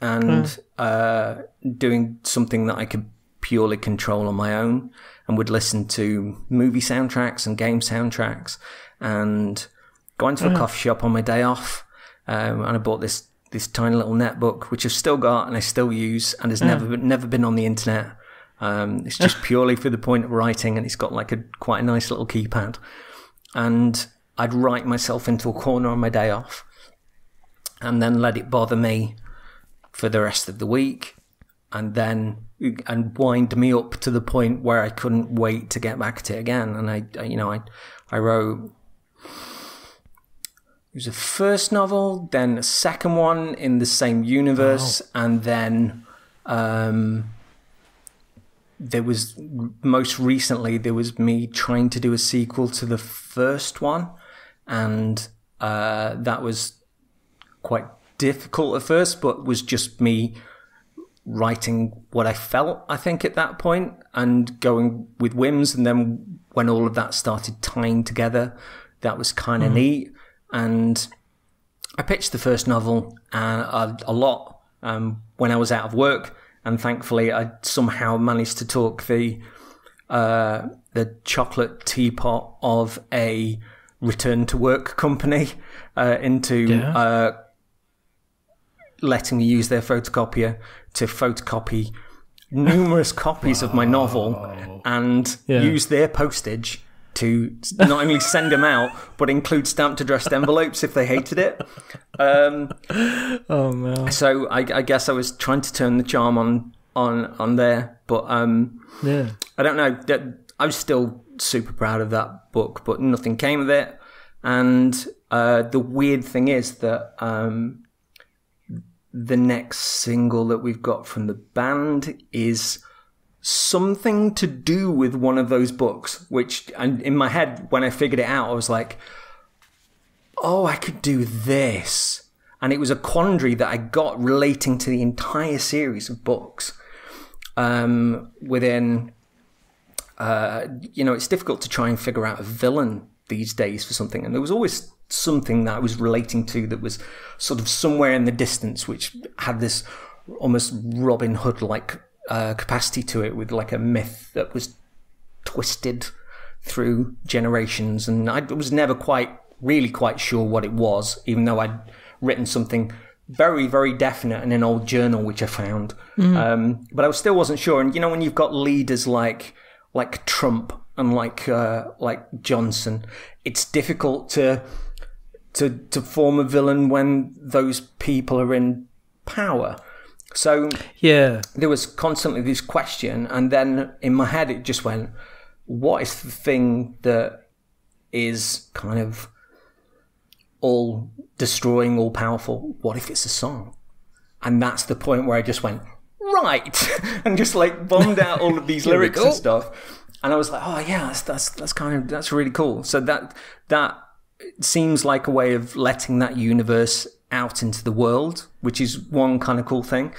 and doing something that I could purely control on my own, and would listen to movie soundtracks and game soundtracks, and go into a coffee shop on my day off, and I bought this tiny little netbook, which I've still got and I still use, and has never been on the internet. It's just purely for the point of writing, and it's got like quite a nice little keypad, and I'd write myself into a corner on my day off, and then let it bother me for the rest of the week, and wind me up to the point where I couldn't wait to get back at it again. And I wrote, it was a first novel, then a second one in the same universe, and then there was, most recently, there was me trying to do a sequel to the first one, and that was quite difficult at first, but was just me writing what I felt, I think, at that point, and going with whims. And then when all of that started tying together, that was kind of neat. And I pitched the first novel a lot when I was out of work, and thankfully I somehow managed to talk the chocolate teapot of a return to work company into letting me use their photocopier to photocopy numerous copies of my novel and use their postage to not only send them out, but include stamped addressed envelopes if they hated it. Oh man! So I guess I was trying to turn the charm on there, but I don't know. I was still super proud of that book, but nothing came of it. And the weird thing is that the next single that we've got from the band is something to do with one of those books, which in my head, when I figured it out, I was like, oh, I could do this. And it was a quandary that I got relating to the entire series of books. Within, it's difficult to try and figure out a villain these days for something. And there was always something that I was relating to that was sort of somewhere in the distance, which had this almost Robin Hood-like capacity to it, with like a myth that was twisted through generations. And I was never really quite sure what it was, even though I'd written something very, very definite in an old journal, which I found. But I still wasn't sure. And, when you've got leaders like Trump and like Johnson, it's difficult to form a villain when those people are in power. So there was constantly this question, and then in my head it just went, what is the thing that is kind of all destroying, all powerful? What if it's a song? And that's the point where I just went, right, and just like bombed out all of these lyrics and stuff. And I was like, oh yeah, that's really cool. So that seems like a way of letting that universe out into the world, which is one kind of cool thing.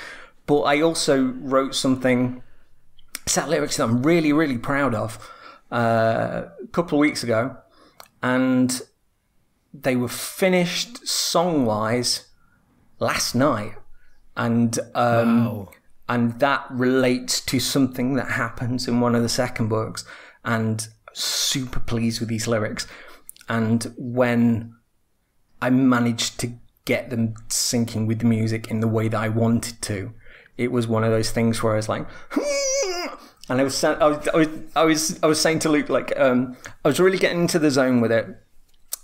But I also wrote set lyrics that I'm really, really proud of a couple of weeks ago, and they were finished song-wise last night. And wow. And that relates to something that happens in one of the second books, and super pleased with these lyrics. And when I managed to get them syncing with the music in the way that I wanted to, it was one of those things where I was like, and I was saying to Luke, like, I was really getting into the zone with it.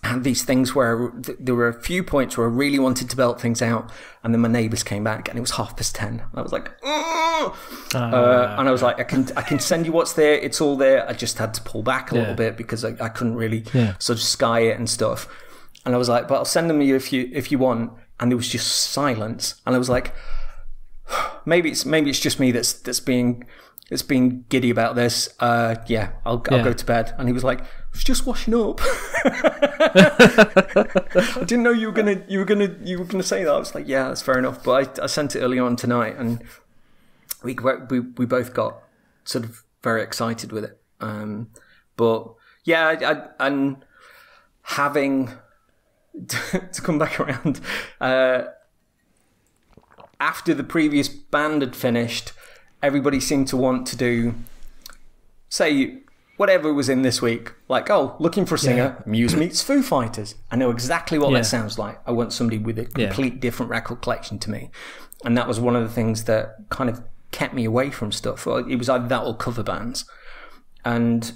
I had these things where there were a few points where I really wanted to belt things out, and then my neighbours came back, and it was 10:30. And I was like, and I was like, I can send you what's there. It's all there. I just had to pull back a little bit because I couldn't really sort of sky it and stuff. And I was like, but I'll send them to you if you want. And there was just silence. And I was like, maybe it's just me that's being giddy about this. I'll go to bed. And he was like, I was just washing up. I didn't know you were gonna say that. I was like, yeah, that's fair enough. But I sent it early on tonight, and we both got sort of very excited with it. But yeah, and having to come back around after the previous band had finished, everybody seemed to want to do, say, whatever was in this week. Like, oh, looking for a singer, Muse meets Foo Fighters. I know exactly what that sounds like. I want somebody with a complete different record collection to me. And that was one of the things that kind of kept me away from stuff. It was either that or cover bands. And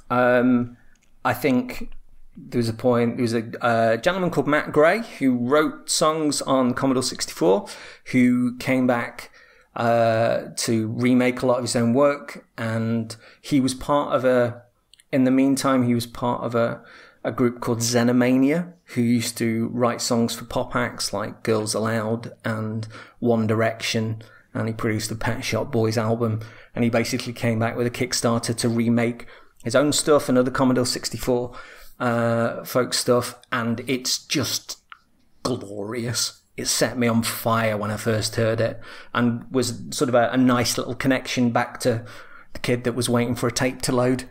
I think there was a gentleman called Matt Gray who wrote songs on Commodore 64, who came back to remake a lot of his own work, and he was part of a group called Xenomania, who used to write songs for pop acts like Girls Aloud and One Direction, and he produced the Pet Shop Boys album, and he basically came back with a Kickstarter to remake his own stuff and other Commodore 64 folk stuff, and it's just glorious. It set me on fire when I first heard it, and was sort of a nice little connection back to the kid that was waiting for a tape to load.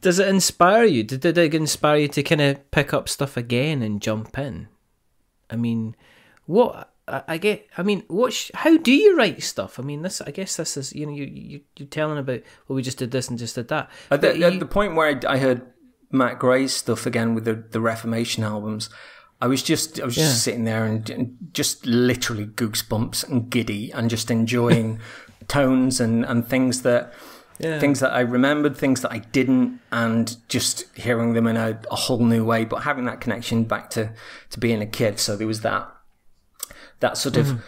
Does it inspire you? Did it inspire you to kind of pick up stuff again and jump in? I mean, how do you write stuff? I mean, I guess this is, you're telling about, well, we just did this and just did that. At the point where I heard Matt Gray's stuff again with the Reformation albums, I was just sitting there and just literally goosebumps and giddy and just enjoying tones and things that I remembered, things that I didn't, and just hearing them in a whole new way, but having that connection back to being a kid. So there was that sort of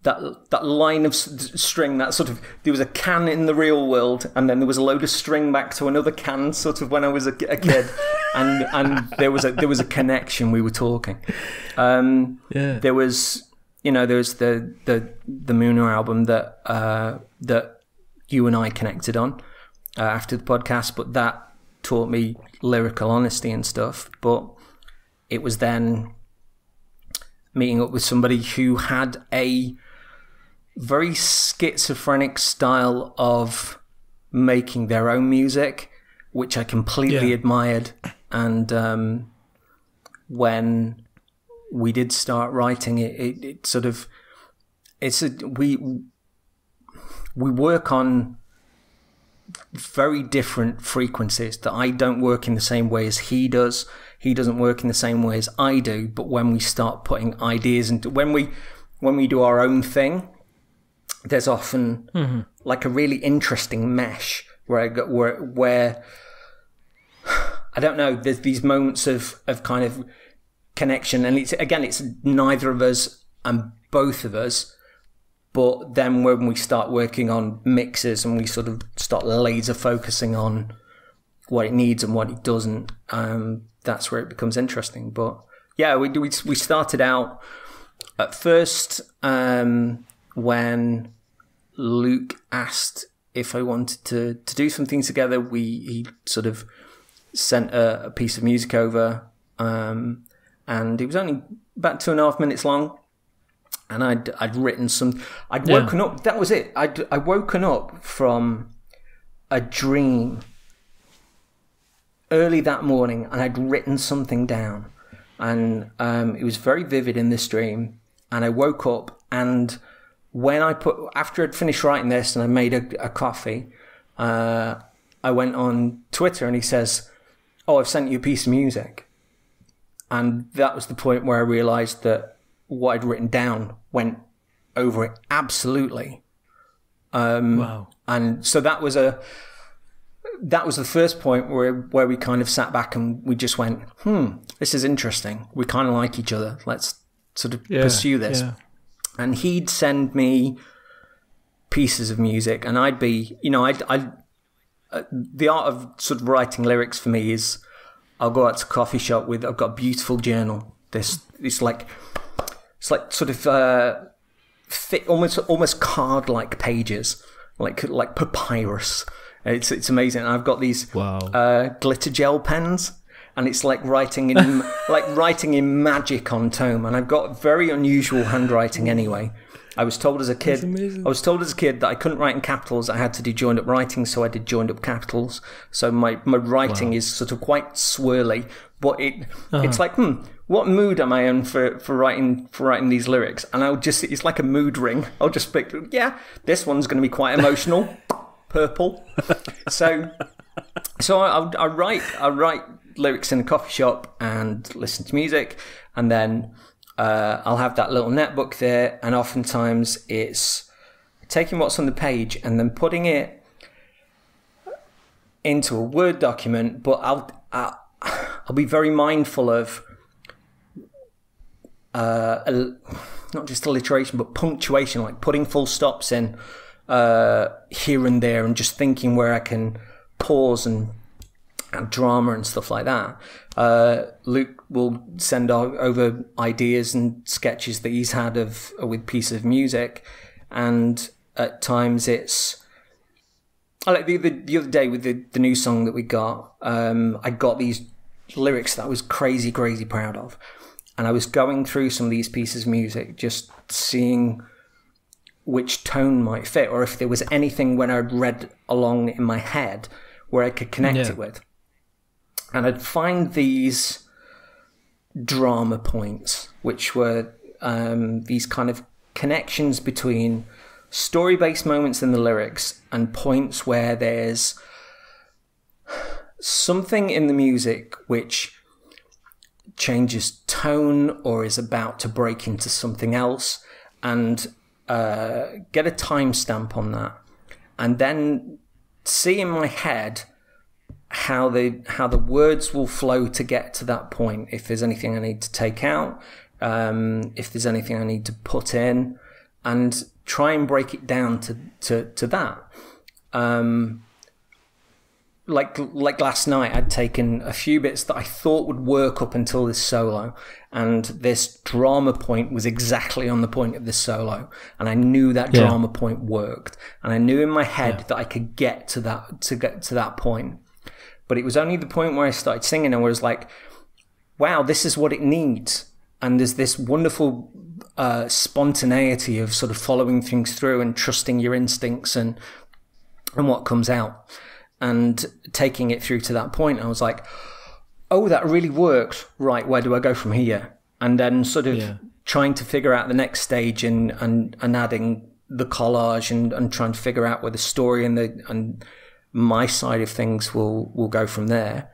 that line of string, that sort of, there was a can in the real world, and then there was a load of string back to another can, sort of when I was a kid, and there was a connection. We were talking. There was the Mooner album that you and I connected on after the podcast, but that taught me lyrical honesty and stuff. But it was then meeting up with somebody who had a very schizophrenic style of making their own music, which I completely admired. And when we did start writing it sort of, we work on very different frequencies, that I don't work in the same way as he does. He doesn't work in the same way as I do. But when we start putting ideas into, when we do our own thing, there's often like a really interesting mesh where I don't know, there's these moments of kind of connection, and it's neither of us and both of us. But then when we start working on mixes and we sort of start laser focusing on what it needs and what it doesn't, that's where it becomes interesting. But yeah, we started out at first when Luke asked if I wanted to do something together. He sort of sent a piece of music over, and it was only about 2.5 minutes long. And I'd written some. I'd woken up. That was it. I'd woken up from a dream early that morning, and I'd written something down, and it was very vivid in this dream. And I woke up, and after I'd finished writing this, and I made a coffee, I went on Twitter, and he says, "Oh, I've sent you a piece of music," and that was the point where I realised that what I'd written down went over it absolutely. Wow. And so that was the first point where we kind of sat back and we just went, this is interesting. We kind of like each other. Let's sort of pursue this. Yeah. And he'd send me pieces of music, and I'd be, the art of sort of writing lyrics for me is, I'll go out to a coffee shop I've got a beautiful journal. It's like sort of thick, almost card-like pages, like papyrus. It's amazing. And I've got these glitter gel pens, and it's like writing in magic on tome. And I've got very unusual handwriting anyway. I was told as a kid that I couldn't write in capitals. I had to do joined up writing, so I did joined up capitals. So my writing is sort of quite swirly, but it's like, what mood am I in for writing these lyrics? And it's like a mood ring. I'll just pick, this one's going to be quite emotional, purple. So I write lyrics in a coffee shop and listen to music, and then I'll have that little netbook there, and oftentimes it's taking what's on the page and then putting it into a Word document. But I'll be very mindful of not just alliteration but punctuation, like putting full stops in here and there, and just thinking where I can pause and add drama and stuff like that. Luke will send over ideas and sketches that he's had with pieces of music, and at times it's like the other day with the new song that we got. I got these lyrics that I was crazy proud of, and I was going through some of these pieces of music, just seeing which tone might fit, or if there was anything when I'd read along in my head where I could connect it with. And I'd find these drama points, which were these kind of connections between story-based moments in the lyrics and points where there's something in the music which changes tone or is about to break into something else, and get a timestamp on that, and then see in my head how the words will flow to get to that point. If there's anything I need to take out, if there's anything I need to put in, and try and break it down to that. Like last night, I'd taken a few bits that I thought would work up until this solo, and this drama point was exactly on the point of this solo, and I knew that drama point worked, and I knew in my head that I could get to that point. But it was only the point where I started singing and I was like, wow, this is what it needs. And there's this wonderful spontaneity of sort of following things through and trusting your instincts and what comes out. And taking it through to that point, I was like, oh, that really worked. Right, where do I go from here? And then sort of trying to figure out the next stage and adding the collage and trying to figure out where the story and my side of things will go from there.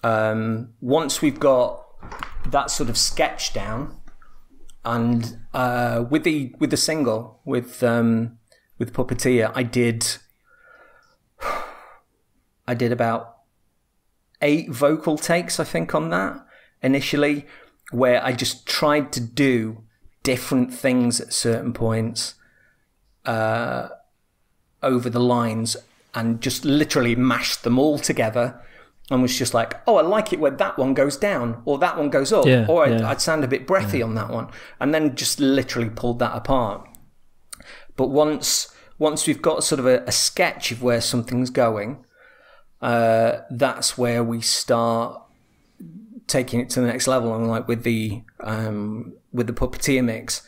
Once we've got that sort of sketch down, and with the single with Puppeteer, I did about 8 vocal takes, I think, on that initially, where I just tried to do different things at certain points over the lines, and just literally mashed them all together, and was just like, oh, I like it where that one goes down, or that one goes up, or I'd sound a bit breathy on that one, and then just literally pulled that apart. But once we've got sort of a sketch of where something's going, that's where we start taking it to the next level. And like with the Puppeteer mix,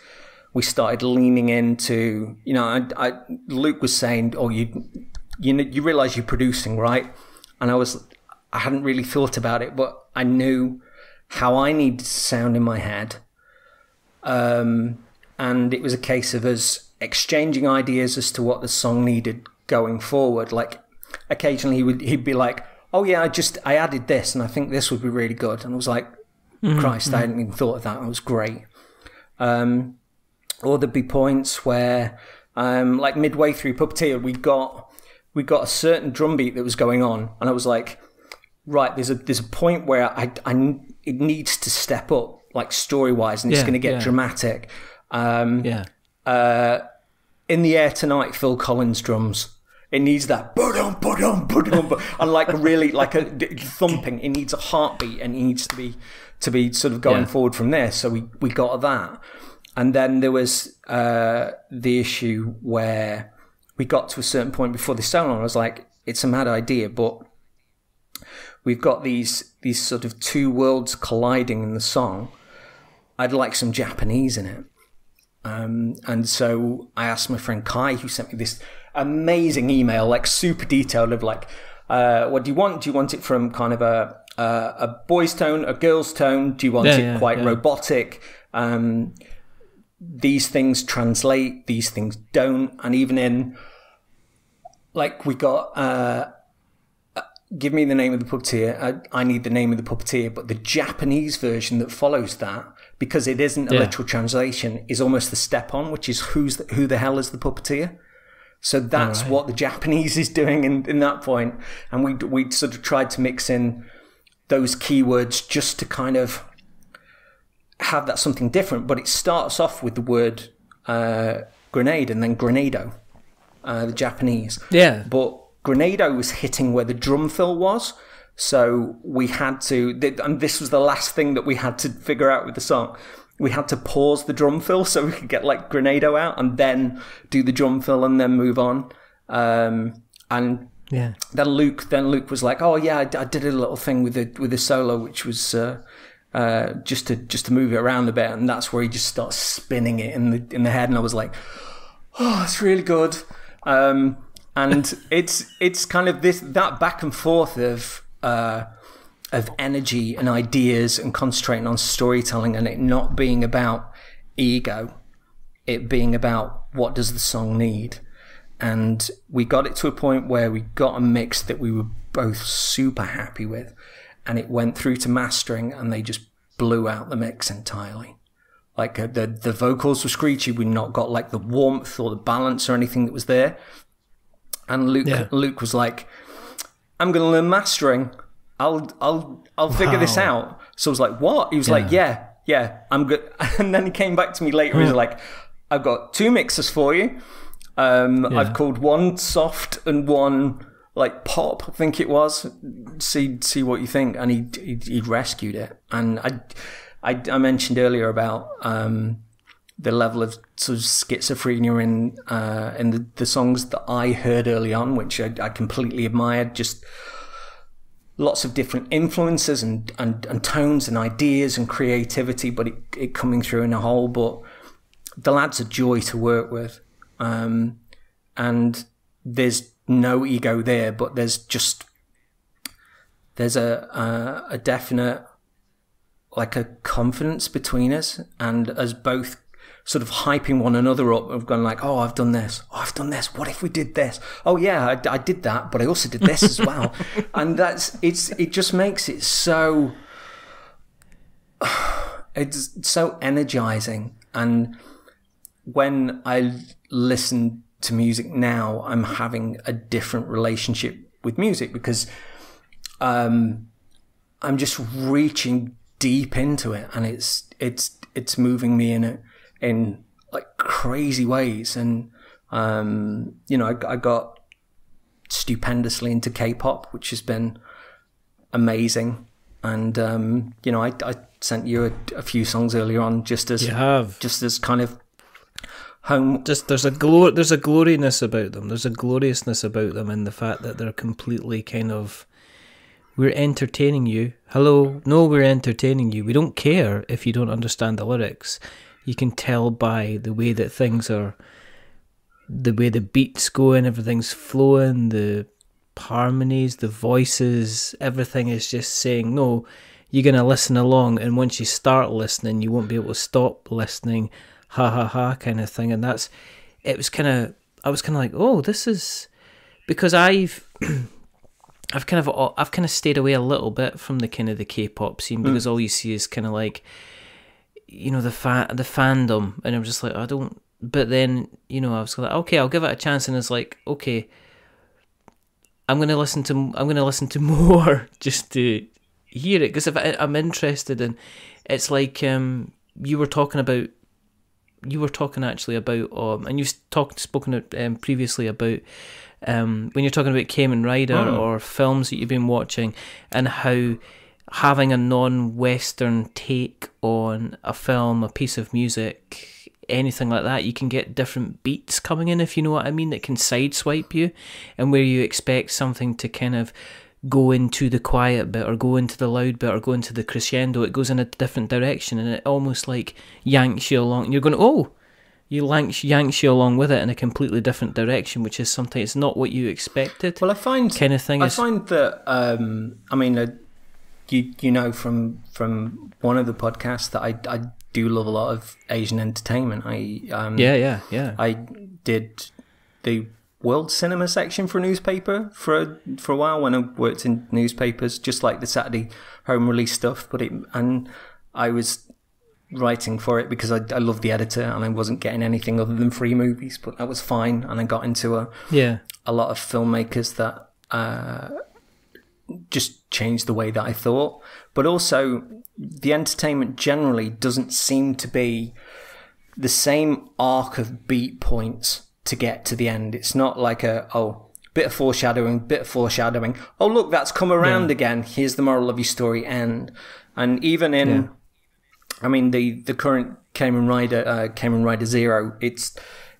we started leaning into, Luke was saying, oh, you realize you're producing, right? And I hadn't really thought about it, but I knew how I needed to sound in my head. And it was a case of us exchanging ideas as to what the song needed going forward. Like, occasionally he'd be like, oh yeah, I added this and I think this would be really good. And I was like, Christ, I hadn't even thought of that. It was great. Or there'd be points where, like midway through Puppeteer, we got a certain drum beat that was going on, and I was like, right, there's a point where it needs to step up, like story-wise, and it's going to get dramatic. In the Air Tonight, Phil Collins drums. It needs that and like really like a thumping. It needs a heartbeat, and it needs to be sort of going forward from there. So we got that, and then there was the issue where we got to a certain point before the solo, and I was like, it's a mad idea, but we've got these sort of two worlds colliding in the song. I'd like some Japanese in it. And so I asked my friend Kai, who sent me this amazing email, like super detailed, of like, what do you want? Do you want it from kind of a boy's tone, a girl's tone? Do you want it quite robotic? These things translate, these things don't. And even in, like, we got, give me the name of the Puppeteer. I need the name of the Puppeteer, but the Japanese version that follows that, because it isn't a literal translation, is almost the step on, which is who the hell is the Puppeteer? So that's what the Japanese is doing in that point. And we sort of tried to mix in those keywords just to kind of have that something different. But it starts off with the word grenade and then grenado, the Japanese. Yeah. But grenado was hitting where the drum fill was. So we had to, and this was the last thing that we had to figure out with the song. We had to pause the drum fill so we could get like grenado out and then do the drum fill and then move on. And then Luke was like, "Oh yeah, I did a little thing with the solo, which was just to move it around a bit." And that's where he just starts spinning it in the head, and I was like, "Oh, it's really good." And it's kind of that back and forth of energy and ideas and concentrating on storytelling, and it not being about ego, it being about what does the song need. And we got it to a point where we got a mix that we were both super happy with, and it went through to mastering, and they just blew out the mix entirely. Like the vocals were screechy. We not got like the warmth or the balance or anything that was there. And Luke was like, "I'm going to learn mastering. I'll figure this out." So I was like, "What?" He was like, "Yeah, I'm good." And then he came back to me later. He's like, "I've got 2 mixes for you. I've called one soft and one like pop, I think it was. See what you think." And he rescued it. And I mentioned earlier about the level of sort of schizophrenia in the songs that I heard early on, which I completely admired. Just lots of different influences and tones and ideas and creativity, but it coming through in a whole. But the lad's a joy to work with, and there's no ego there, but there's a definite, like, a confidence between us, and as both sort of hyping one another up, of going like, "Oh, I've done this. Oh, I've done this. What if we did this? Oh yeah, I did that, but I also did this as well." And it just makes it so, it's so energizing. And when I listen to music now, I'm having a different relationship with music, because I'm just reaching deep into it, and it's moving me in like crazy ways. And I got stupendously into K-pop, which has been amazing. And I sent you a few songs earlier on, just as kind of home. Just there's a gloriness about them. There's a gloriousness about them, in the fact that they're completely kind of, we're entertaining you. Hello, no, we're entertaining you. We don't care if you don't understand the lyrics. You can tell by the way that things are, the way the beats go and everything's flowing, the harmonies, the voices, everything is just saying, no, you're going to listen along, and once you start listening, you won't be able to stop listening, ha ha ha kind of thing. And I was kind of like, oh, this is, because I've kind of stayed away a little bit from the kind of the K-pop scene, because all you see is kind of like, the fandom, and I'm just like, I don't. But then I was like, okay, I'll give it a chance, and it's like, okay, I'm gonna listen to more just to hear it, because if I'm interested in, it's like you were talking actually about, and you've spoken previously about. When you're talking about Kamen Rider or films that you've been watching, and how having a non-Western take on a film, a piece of music, anything like that, you can get different beats coming in, if you know what I mean, that can sideswipe you, and where you expect something to kind of go into the quiet bit or go into the loud bit or go into the crescendo, it goes in a different direction, and it almost like yanks you along, and you're going, oh, yanks you along with it in a completely different direction, which is sometimes not what you expected. Well, I find kind of thing. I find that from one of the podcasts that I do love a lot of Asian entertainment. I did the world cinema section for a newspaper for a while when I worked in newspapers, just like the Saturday home release stuff. And I was writing for it because I loved the editor, and I wasn't getting anything other than free movies, but that was fine. And I got into a lot of filmmakers that just changed the way that I thought. But also, the entertainment generally doesn't seem to be the same arc of beat points to get to the end. It's not like bit of foreshadowing. Oh, look, that's come around again. Here's the moral of your story, end. And even in, the current Kamen Rider Zero, it's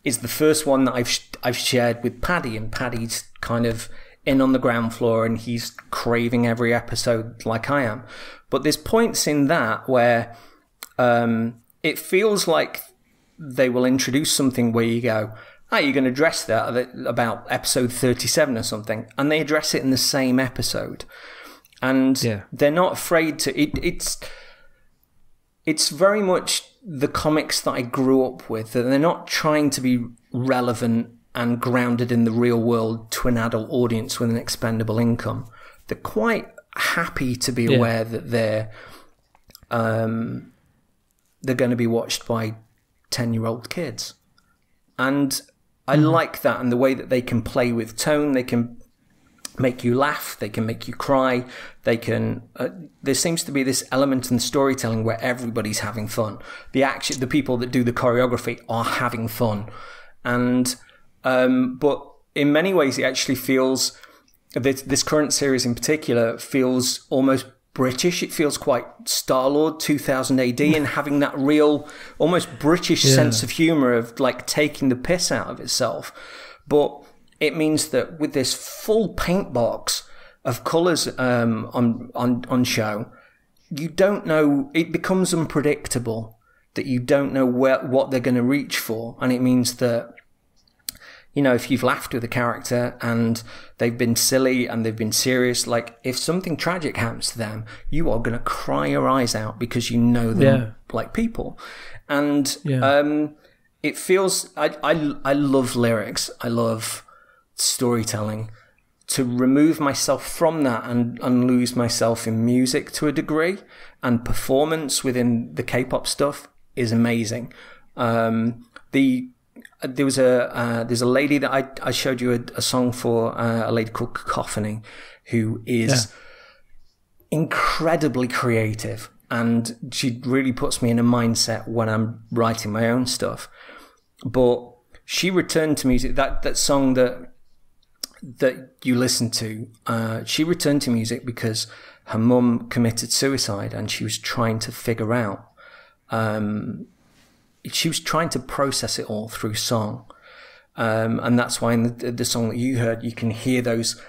the first one that I've shared with Paddy, and Paddy's kind of in on the ground floor, and he's craving every episode like I am. But there's points in that where it feels like they will introduce something where you go, you're going to address that about episode 37 or something, and they address it in the same episode. And they're not afraid to... It's very much the comics that I grew up with. They're not trying to be relevant and grounded in the real world to an adult audience with an expendable income. quite happy to be aware that they're going to be watched by 10-year-old kids. And I like that, and the way that they can play with tone. They can make you laugh, they can make you cry, they can there seems to be this element in the storytelling where everybody's having fun. The people that do the choreography are having fun. And but in many ways it actually feels, this current series in particular feels almost British. It feels quite Star-Lord 2000 AD, and having that real almost British sense of humor of like taking the piss out of itself. But it means that with this full paint box of colours on show, you don't know, it becomes unpredictable, that you don't know what they're going to reach for. And it means that, you know, if you've laughed with a character and they've been silly and they've been serious, like if something tragic happens to them, you are going to cry your eyes out because you know them like people. And it feels, I love lyrics. I love storytelling. To remove myself from that and lose myself in music to a degree, and performance within the K-pop stuff is amazing. There's a lady that I showed you a song for, a lady called Cacophony, who is incredibly creative, and she really puts me in a mindset when I'm writing my own stuff. But she returned to music, that song that you listen to, she returned to music because her mum committed suicide, and she was trying to figure out, she was trying to process it all through song. And that's why in the song that you heard, you can hear those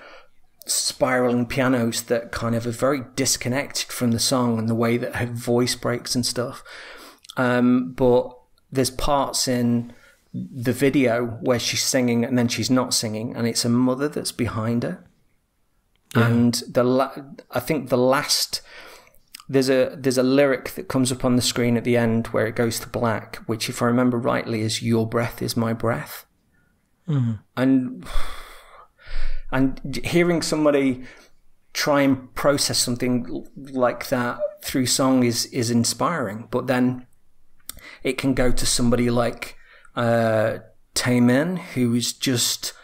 spiraling pianos that kind of are very disconnected from the song, and the way that her voice breaks and stuff. But there's parts in the video where she's singing and then she's not singing, and it's a mother that's behind her. And I think the last, there's a lyric that comes up on the screen at the end where it goes to black, which, if I remember rightly, is "Your breath is my breath." And hearing somebody try and process something like that through song is inspiring. But then it can go to somebody like Taemin, who is just,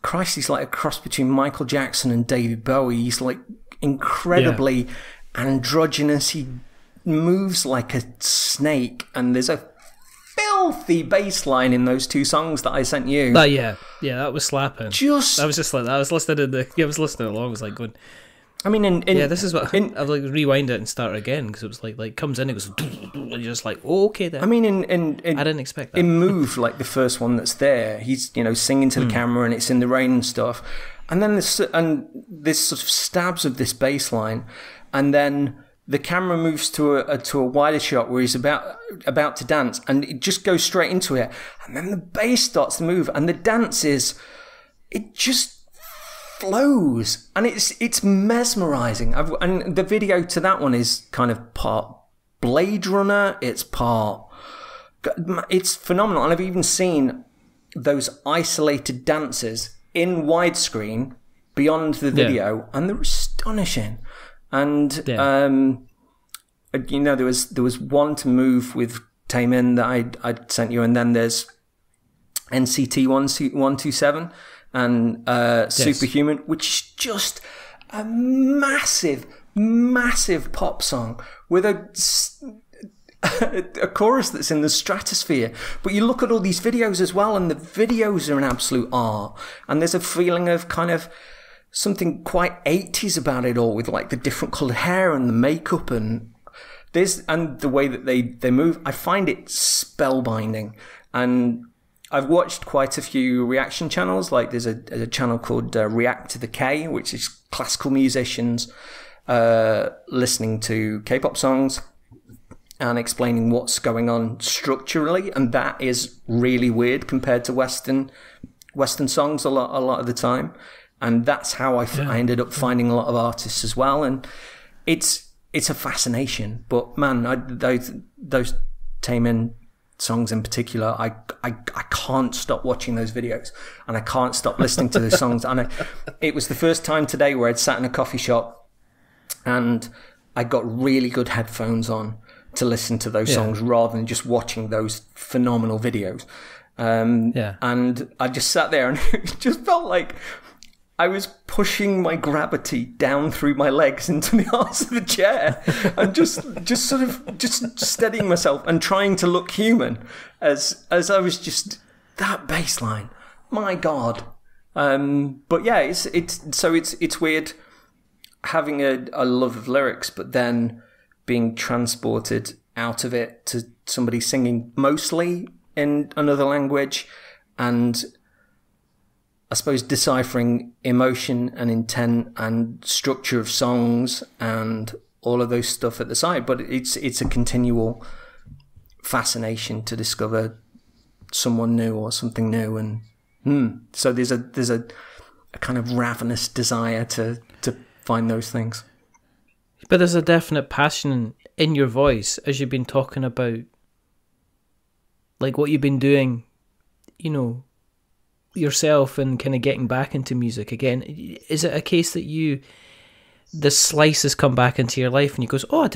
Christ, he's like a cross between Michael Jackson and David Bowie. He's like incredibly androgynous. He moves like a snake, and there's a filthy bass line in those two songs that I sent you. That was slapping. I was just like, I was listening along. I was like going, I mean, this is what I've like rewind it and start again, because it was like comes in, it goes, and you're just like, oh, okay then. I mean, I didn't expect that. In Move, like the first one that's there, he's singing to the camera, and it's in the rain and stuff, and then this sort of stabs of this bass line, and then the camera moves to a wider shot where he's about to dance, and it just goes straight into it, and then the bass starts to move, and the dance it just flows, and it's mesmerizing. And the video to that one is kind of part Blade Runner, it's phenomenal. And I've even seen those isolated dances in widescreen beyond the video, and they're astonishing. And there was one to Move with Taemin that I'd sent you, and then there's NCT 127 and Superhuman, which is just a massive pop song with a chorus that's in the stratosphere. But you look at all these videos as well, and the videos are an absolute art, and there's a feeling of kind of something quite 80s about it all, with like the different coloured hair and the makeup and the way that they move. I find it spellbinding. And I've watched quite a few reaction channels. Like there's a channel called React to the K, which is classical musicians listening to K-pop songs and explaining what's going on structurally, and that is really weird compared to Western songs a lot of the time. And that's how I ended up finding a lot of artists as well. And it's a fascination. But man, those Taemin songs in particular, I can't stop watching those videos, and I can't stop listening to those songs. And it was the first time today where I'd sat in a coffee shop and I got really good headphones on to listen to those songs rather than just watching those phenomenal videos. And I just sat there and it just felt like I was pushing my gravity down through my legs into the arse of the chair, and just sort of just steadying myself and trying to look human as I was just that bass line. My God. But yeah, it's weird having a love of lyrics, but then being transported out of it to somebody singing mostly in another language, and I suppose deciphering emotion and intent and structure of songs and all of those stuff at the side. But it's a continual fascination to discover someone new or something new, and so there's a kind of ravenous desire to find those things. But there's a definite passion in your voice as you've been talking about, like what you've been doing, you know, yourself, and kind of getting back into music again. Is it a case that the slice has come back into your life and you goes, oh,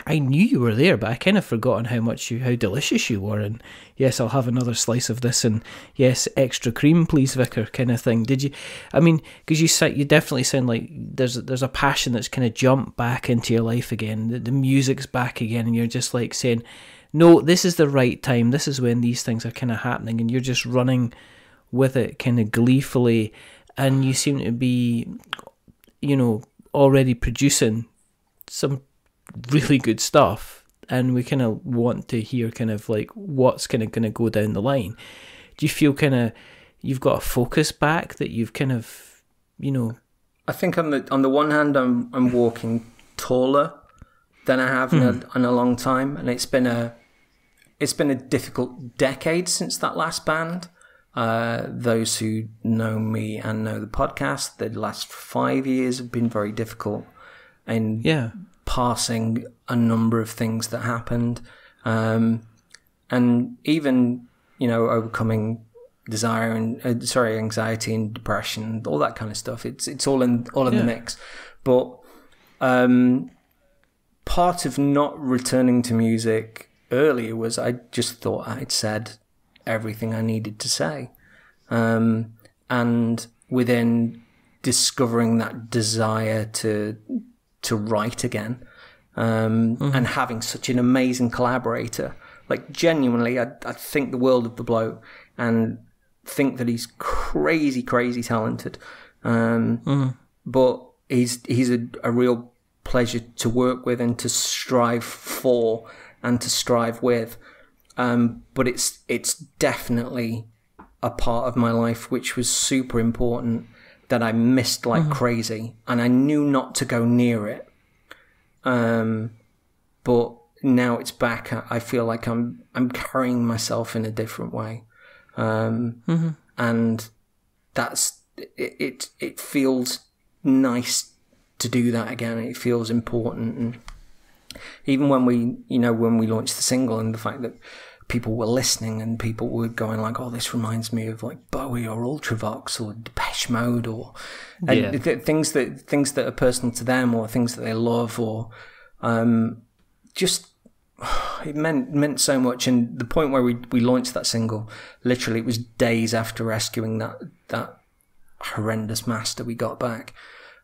I knew you were there, but I kind of forgotten how delicious you were, and yes, I'll have another slice of this, and yes, extra cream please, Vicar, kind of thing. Did you, I mean, because you definitely sound like there's a passion that's kind of jumped back into your life again, the music's back again, and you're just like saying, no, this is the right time, this is when these things are kind of happening, and you're just running with it kind of gleefully, and you seem to be, you know, already producing some really good stuff, and we kind of want to hear kind of like what's kind of going to go down the line. Do you feel kind of you've got a focus back, that you've kind of, you know? I think on the one hand, I'm walking taller than I have in a long time, and it's been a difficult decade since that last band. Those who know me and know the podcast, the last 5 years have been very difficult, and passing a number of things that happened, and even, you know, overcoming desire and anxiety and depression, all that kind of stuff. It's all in the mix. But part of not returning to music earlier was I just thought I'd said everything I needed to say, and within discovering that desire to write again, and having such an amazing collaborator. Like, genuinely, I think the world of the bloke, and think that he's crazy talented. But he's a real pleasure to work with and to strive for and to strive with. But it's definitely a part of my life which was super important, that I missed like crazy, and I knew not to go near it. But now it's back. I feel like I'm carrying myself in a different way, and that's it. It feels nice to do that again. It feels important, and even when we launched the single, and the fact that people were listening and people were going like, "Oh, this reminds me of like Bowie or Ultravox or Depeche Mode," or things that are personal to them, or things that they love, or just it meant so much. And the point where we launched that single, literally, it was days after rescuing that horrendous master we got back,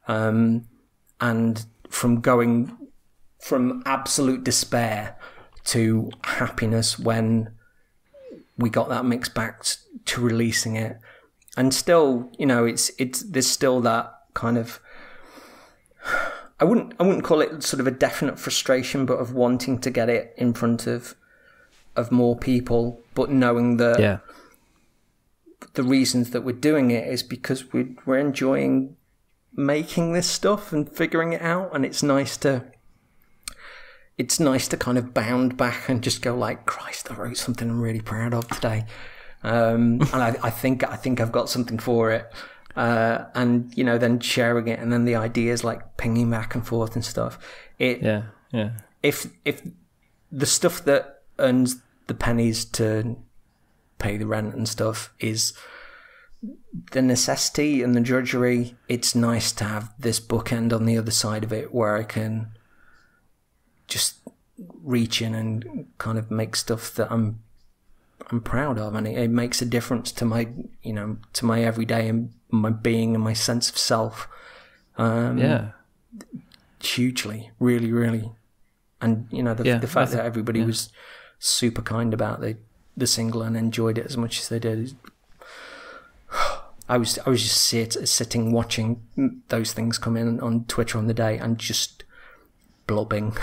and from going from absolute despair to happiness when we got that mix back to releasing it. And still, you know, there's still that kind of, I wouldn't call it sort of a definite frustration, but of wanting to get it in front of more people, but knowing that the reasons that we're doing it is because we're enjoying making this stuff and figuring it out, and it's nice to kind of bound back and just go like, Christ, I wrote something I'm really proud of today, and I think I've got something for it, and you know, then sharing it, and then the ideas like pinging back and forth and stuff. If the stuff that earns the pennies to pay the rent and stuff is the necessity and the drudgery. It's nice to have this bookend on the other side of it where I can just reach in and kind of make stuff that I'm proud of, and it makes a difference to my, to my everyday and my being and my sense of self. Hugely, really, really. And the fact that everybody was super kind about the single and enjoyed it as much as they did. I was just sitting watching those things come in on Twitter on the day and just blobbing.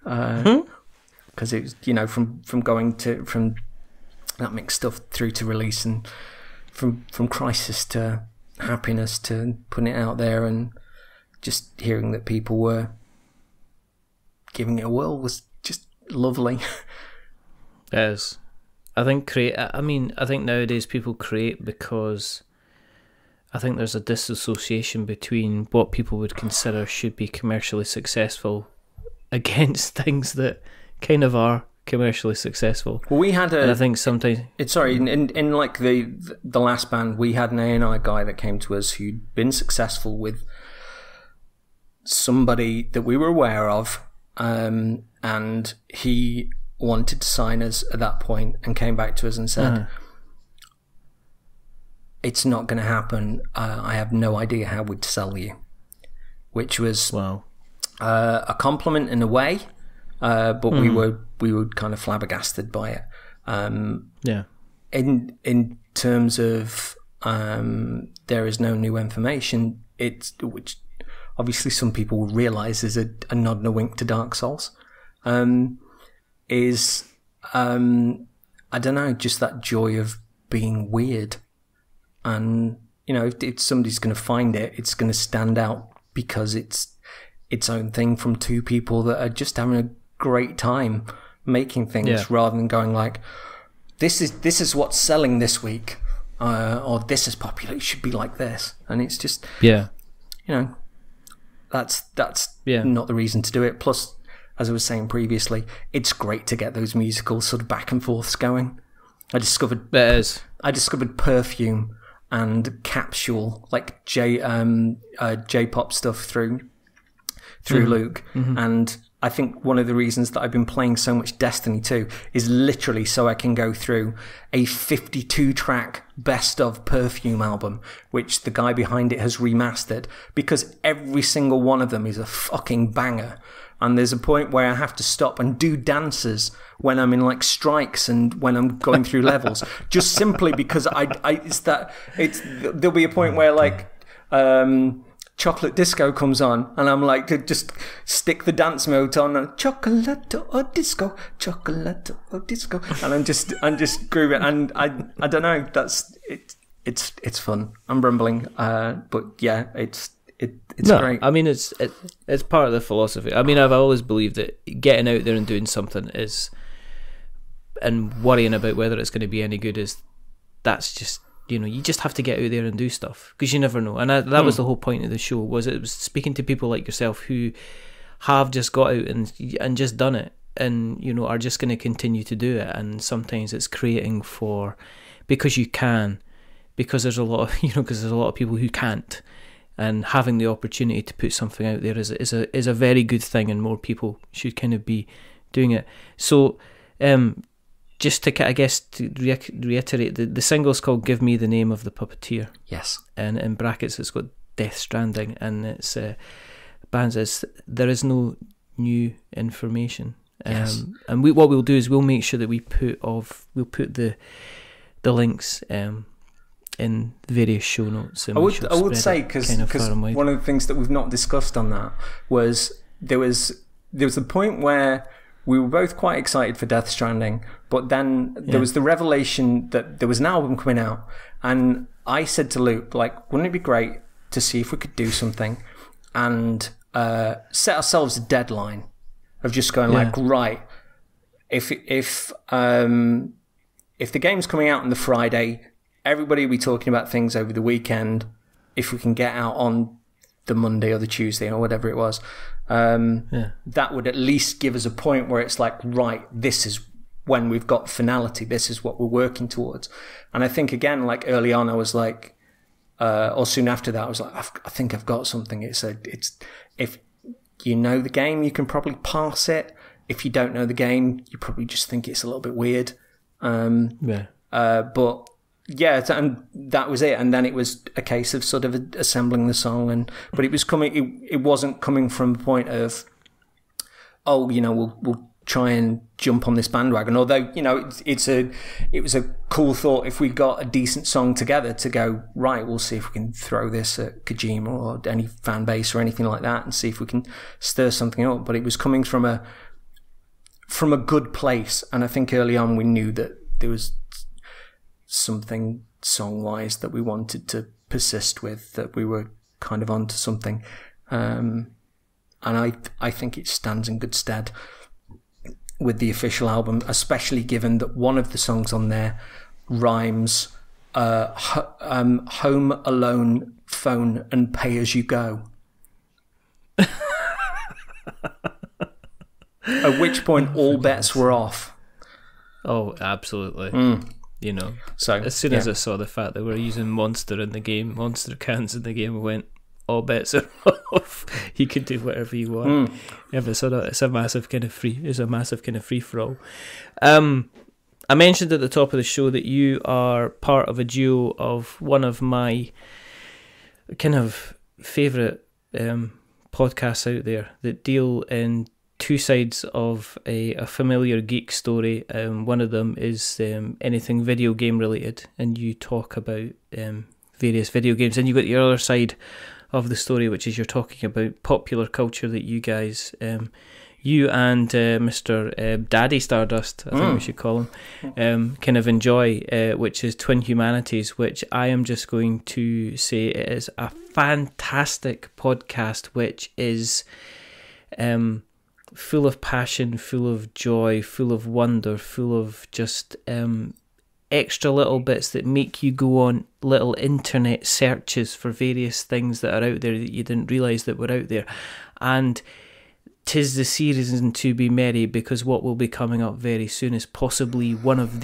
Because it was, from going from that mixed stuff through to release, and from crisis to happiness to putting it out there, and just hearing that people were giving it a whirl was just lovely. It is. I think nowadays people create because I think there's a disassociation between what people would consider should be commercially successful against things that kind of are commercially successful. Well, we had and I think sometimes in like the last band, we had an A&R guy that came to us who'd been successful with somebody that we were aware of, and he wanted to sign us at that point and came back to us and said, it's not going to happen. I have no idea how we'd sell you, which was a compliment in a way, but we were kind of flabbergasted by it. In terms of there is no new information, which obviously some people will realise is a nod and a wink to Dark Souls. I don't know, just that joy of being weird. And, if somebody's going to find it, it's going to stand out because it's its own thing from two people that are just having a great time making things, rather than going like, this is what's selling this week, or this is popular, it should be like this. And it's just, that's not the reason to do it. Plus, as I was saying previously, it's great to get those musical sort of back and forths going. I discovered Perfume and Capsule, like J-pop stuff through Luke, and I think one of the reasons that I've been playing so much Destiny 2 is literally so I can go through a 52-track best of Perfume album, which the guy behind it has remastered, because every single one of them is a fucking banger. And there's a point where I have to stop and do dances when I'm in like strikes and when I'm going through levels, just simply because there'll be a point where like Chocolate Disco comes on, and I'm like to just stick the dance mode on, and chocolate or disco, and I'm just grooving, and I don't know, it's fun. I'm rumbling, but yeah, it's great. I mean, it's part of the philosophy. I mean, I've always believed that getting out there and doing something and worrying about whether it's going to be any good that's just, you just have to get out there and do stuff, because you never know. And that was the whole point of the show, was speaking to people like yourself who have just got out and just done it, and are just going to continue to do it. And sometimes it's creating because there's a lot of people who can't. And having the opportunity to put something out there is a very good thing, and more people should kind of be doing it. So, just to, I guess, to reiterate, the single's called "Give Me the Name of the Puppeteer." Yes. And in brackets, it's got Death Stranding, and it's band says there is no new information. Yes. And what we'll do is we'll make sure that we'll put the links in various show notes. And I would say, because one of the things that we've not discussed on that was there was a point where we were both quite excited for Death Stranding, but then there was the revelation that there was an album coming out, and I said to Luke, like, wouldn't it be great to see if we could do something and set ourselves a deadline of just going like, right, if the game's coming out on the Friday, everybody will be talking about things over the weekend. If we can get out on the Monday or the Tuesday or whatever it was. That would at least give us a point where it's like, right, this is when we've got finality. This is what we're working towards. And I think, again, like early on, I was like, or soon after that, I was like, I think I've got something. It's if you know the game, you can probably pass it. If you don't know the game, you probably just think it's a little bit weird. But yeah, and that was it. And then it was a case of sort of assembling the song, but it was coming. It wasn't coming from a point of, oh, you know, we'll try and jump on this bandwagon. Although, you know, it was a cool thought if we got a decent song together to go, right, we'll see if we can throw this at Kojima or any fan base or anything like that and see if we can stir something up. But it was coming from a good place, and I think early on we knew that there was something song-wise that we wanted to persist with, that we were kind of onto something, and I think it stands in good stead with the official album, especially given that one of the songs on there rhymes Home Alone, Phone and Pay As You Go. At which point all bets were off. Oh, absolutely. You know, so as soon as I saw the fact that we're using Monster in the game, Monster cans in the game, I went, all bets are off. You can do whatever you want. It's a massive kind of free for all. I mentioned at the top of the show that you are part of a duo of one of my kind of favourite podcasts out there that deal in two sides of a familiar geek story. One of them is anything video game related, and you talk about various video games, and you've got the other side of the story, which is you're talking about popular culture that you guys, you and Mr. Daddy Stardust, I think we should call him, kind of enjoy, which is Twin Humanities, which I am just going to say it is a fantastic podcast, which is full of passion, full of joy, full of wonder, full of just extra little bits that make you go on little internet searches for various things that are out there that you didn't realise that were out there. And 'tis the season to be merry, because what will be coming up very soon is possibly one of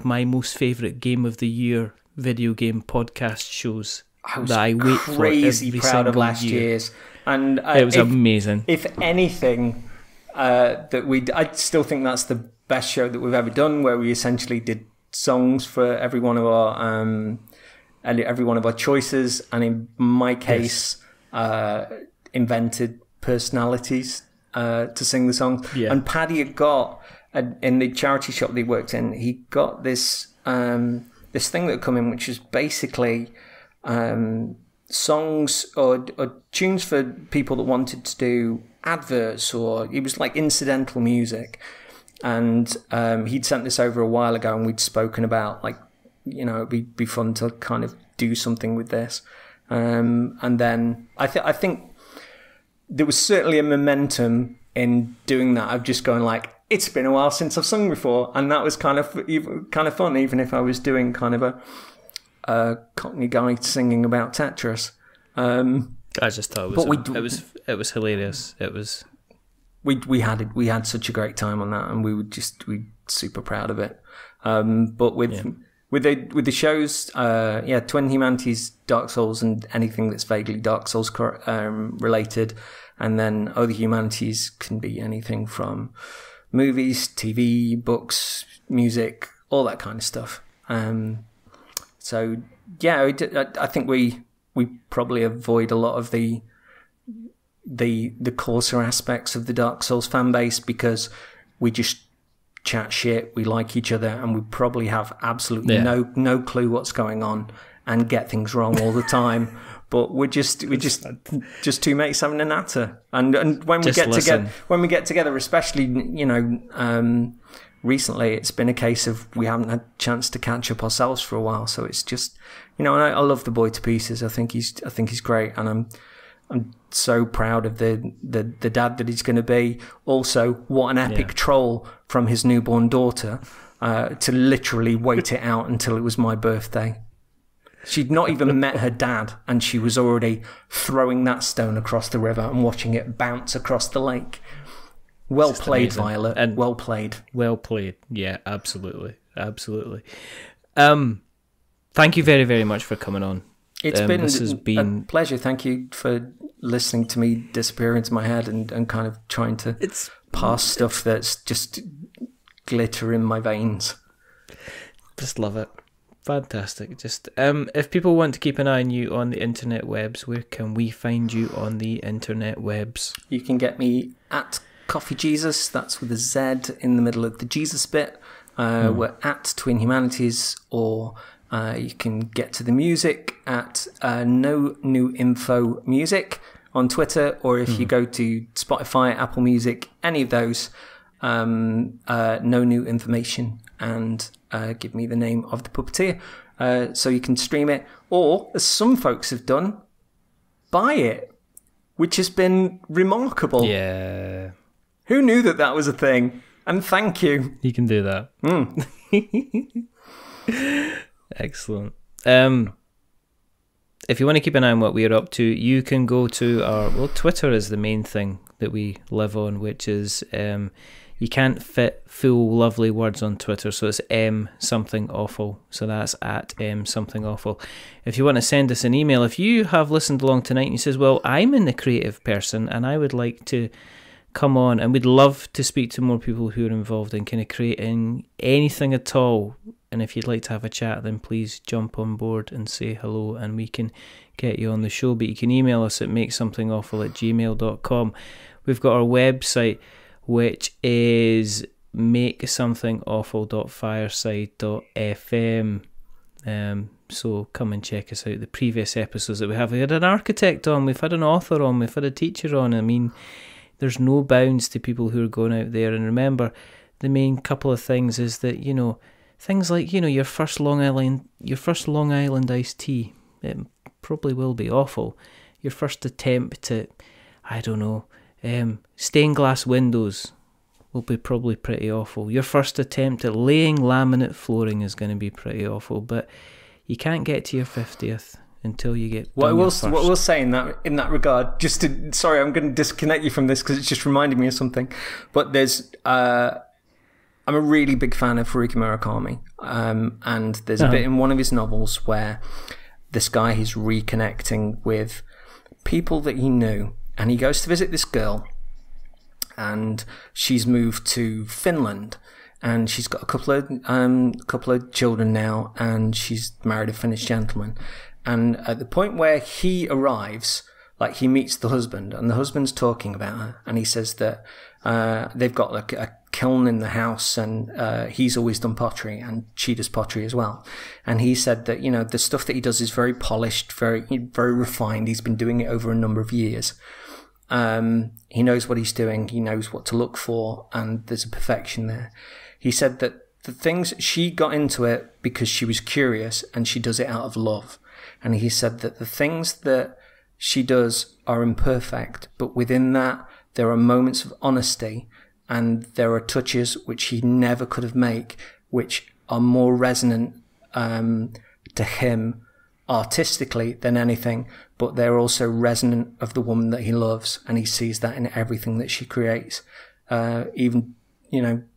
my most favourite Game of the Year video game podcast shows that I wait for crazy every proud of last year. Year's, and it was amazing. If anything, I still think that's the best show that we've ever done, where we essentially did songs for every one of our choices, and in my case, invented personalities to sing the songs. And Paddy had got in the charity shop that he worked in, he got this thing that come in, which is basically songs or tunes for people that wanted to do adverts, or it was like incidental music. And he'd sent this over a while ago, and we'd spoken about, like, you know, it'd be fun to kind of do something with this. And then I think there was certainly a momentum in doing that, of just going like, it's been a while since I've sung before, and that was kind of fun, even if I was doing kind of a Cockney guy singing about Tetris. I just thought it was hilarious. It was. We had such a great time on that, and we super proud of it. But with the shows, Twin Humanities, Dark Souls, and anything that's vaguely Dark Souls related, and then other humanities can be anything from movies, TV, books, music, all that kind of stuff. So yeah, I think we probably avoid a lot of the coarser aspects of the Dark Souls fan base, because we just chat shit, we like each other, and we probably have absolutely no clue what's going on and get things wrong all the time. But we're just two mates having a natter, and when we get together, especially, you know, recently it's been a case of we haven't had a chance to catch up ourselves for a while, so it's just, you know, and I love the boy to pieces. I think he's great, and I'm so proud of the dad that he's going to be. Also, what an epic troll from his newborn daughter to literally wait it out until it was my birthday. She'd not even met her dad, and she was already throwing that stone across the river and watching it bounce across the lake. Well played, amazing. Violet. And well played. Well played. Yeah, absolutely. Absolutely. Thank you very, very much for coming on. This has been a pleasure. Thank you for listening to me disappear into my head and kind of trying to pass stuff that's just glitter in my veins. Just love it. Fantastic. Just if people want to keep an eye on you on the internet webs, where can we find you on the internet webs? You can get me at Coffee Jesus. That's with a Z in the middle of the Jesus bit. We're at Twin Humanities, or you can get to the music at No New Info Music on Twitter, or if you go to Spotify, Apple Music, any of those, No New Information, and give me the name of the puppeteer, so you can stream it, or as some folks have done, buy it, which has been remarkable. Yeah. Who knew that was a thing? And thank you. You can do that. Excellent. If you want to keep an eye on what we're up to, you can go to our Twitter is the main thing that we live on, which is you can't fit full lovely words on Twitter, so it's something awful. So that's at something awful. If you want to send us an email, if you have listened along tonight and you says, well, I'm in the creative person and I would like to come on, and we'd love to speak to more people who are involved in kind of creating anything at all, and if you'd like to have a chat, then please jump on board and say hello and we can get you on the show. But you can email us at makesomethingawful@gmail.com. We've got our website, which is makesomethingawful.fireside.fm. So come and check us out. The previous episodes that we have, we had an architect on, we've had an author on, we've had a teacher on. I mean, there's no bounds to people who are going out there. And remember, the main couple of things is that, things like, your first Long Island iced tea, it probably will be awful. Your first attempt at, stained glass windows will be probably pretty awful. Your first attempt at laying laminate flooring is going to be pretty awful, but you can't get to your 50th until you get what we'll say in that regard, sorry, I'm going to disconnect you from this because it's just reminding me of something, but there's I'm a really big fan of Haruki Murakami, and there's a bit in one of his novels where this guy is reconnecting with people that he knew, and he goes to visit this girl, and she's moved to Finland, and she's got a couple of children now, and she's married a Finnish gentleman. And at the point where he arrives, like he meets the husband, and the husband's talking about her, and he says that they've got like a kiln in the house, and he's always done pottery, and she does pottery as well. And he said that the stuff that he does is very polished, very very refined. He's been doing it over a number of years. He knows what he's doing. He knows what to look for, and there's a perfection there. He said that the things she got into it because she was curious, and she does it out of love. And he said that the things that she does are imperfect, but within that, there are moments of honesty, and there are touches which he never could have made, which are more resonant to him artistically than anything, but they're also resonant of the woman that he loves, and he sees that in everything that she creates, even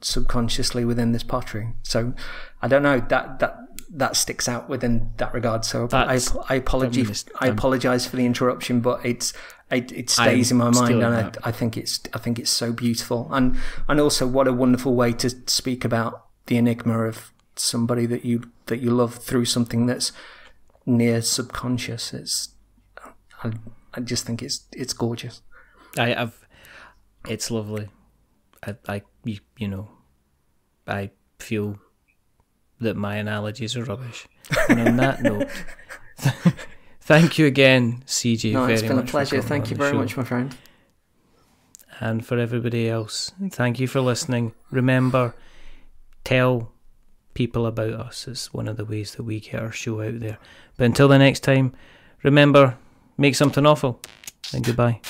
subconsciously within this pottery. So I don't know, that sticks out within that regard. So I apologize for the interruption, but it stays in my mind, and I think it's so beautiful, and also what a wonderful way to speak about the enigma of somebody that you love through something that's near subconscious. I just think it's gorgeous. It's lovely. I feel that my analogies are rubbish. And on that note, thank you again, CJ. No, it's been a pleasure. Thank you very much, my friend. And for everybody else, thank you for listening. Remember, tell people about us. It's one of the ways that we get our show out there. But until the next time, remember, make something awful, and goodbye.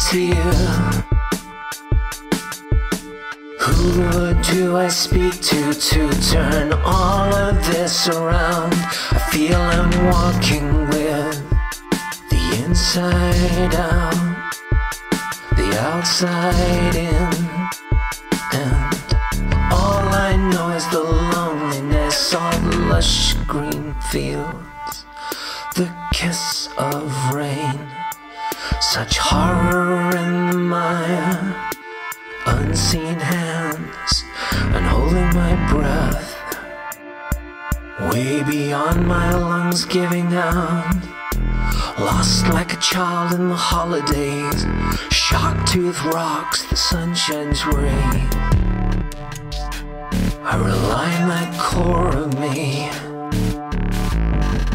puppeteer. Who do I speak to turn all of this around? I feel I'm walking with the inside out, the outside in, and all I know is the loneliness of the lush green fields, the kiss of rain, such horror in the mire, unseen hands, and holding my breath, way beyond my lungs giving out, lost like a child in the holidays, shark-toothed rocks, the sunshine's ray. I rely on that core of me,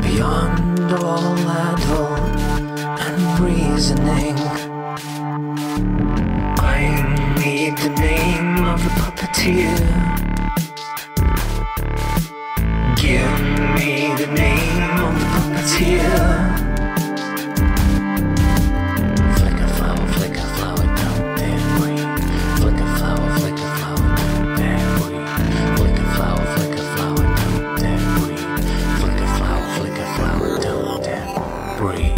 beyond all adult and reasoning. I need the name of the puppeteer. Give me the name of the puppeteer. Flick a flower, don't dare breathe. Flick a flower, don't dare breathe. Flick a flower, don't dare breathe. Flick a flower, don't dare breathe.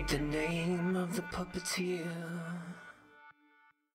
The name of the puppeteer.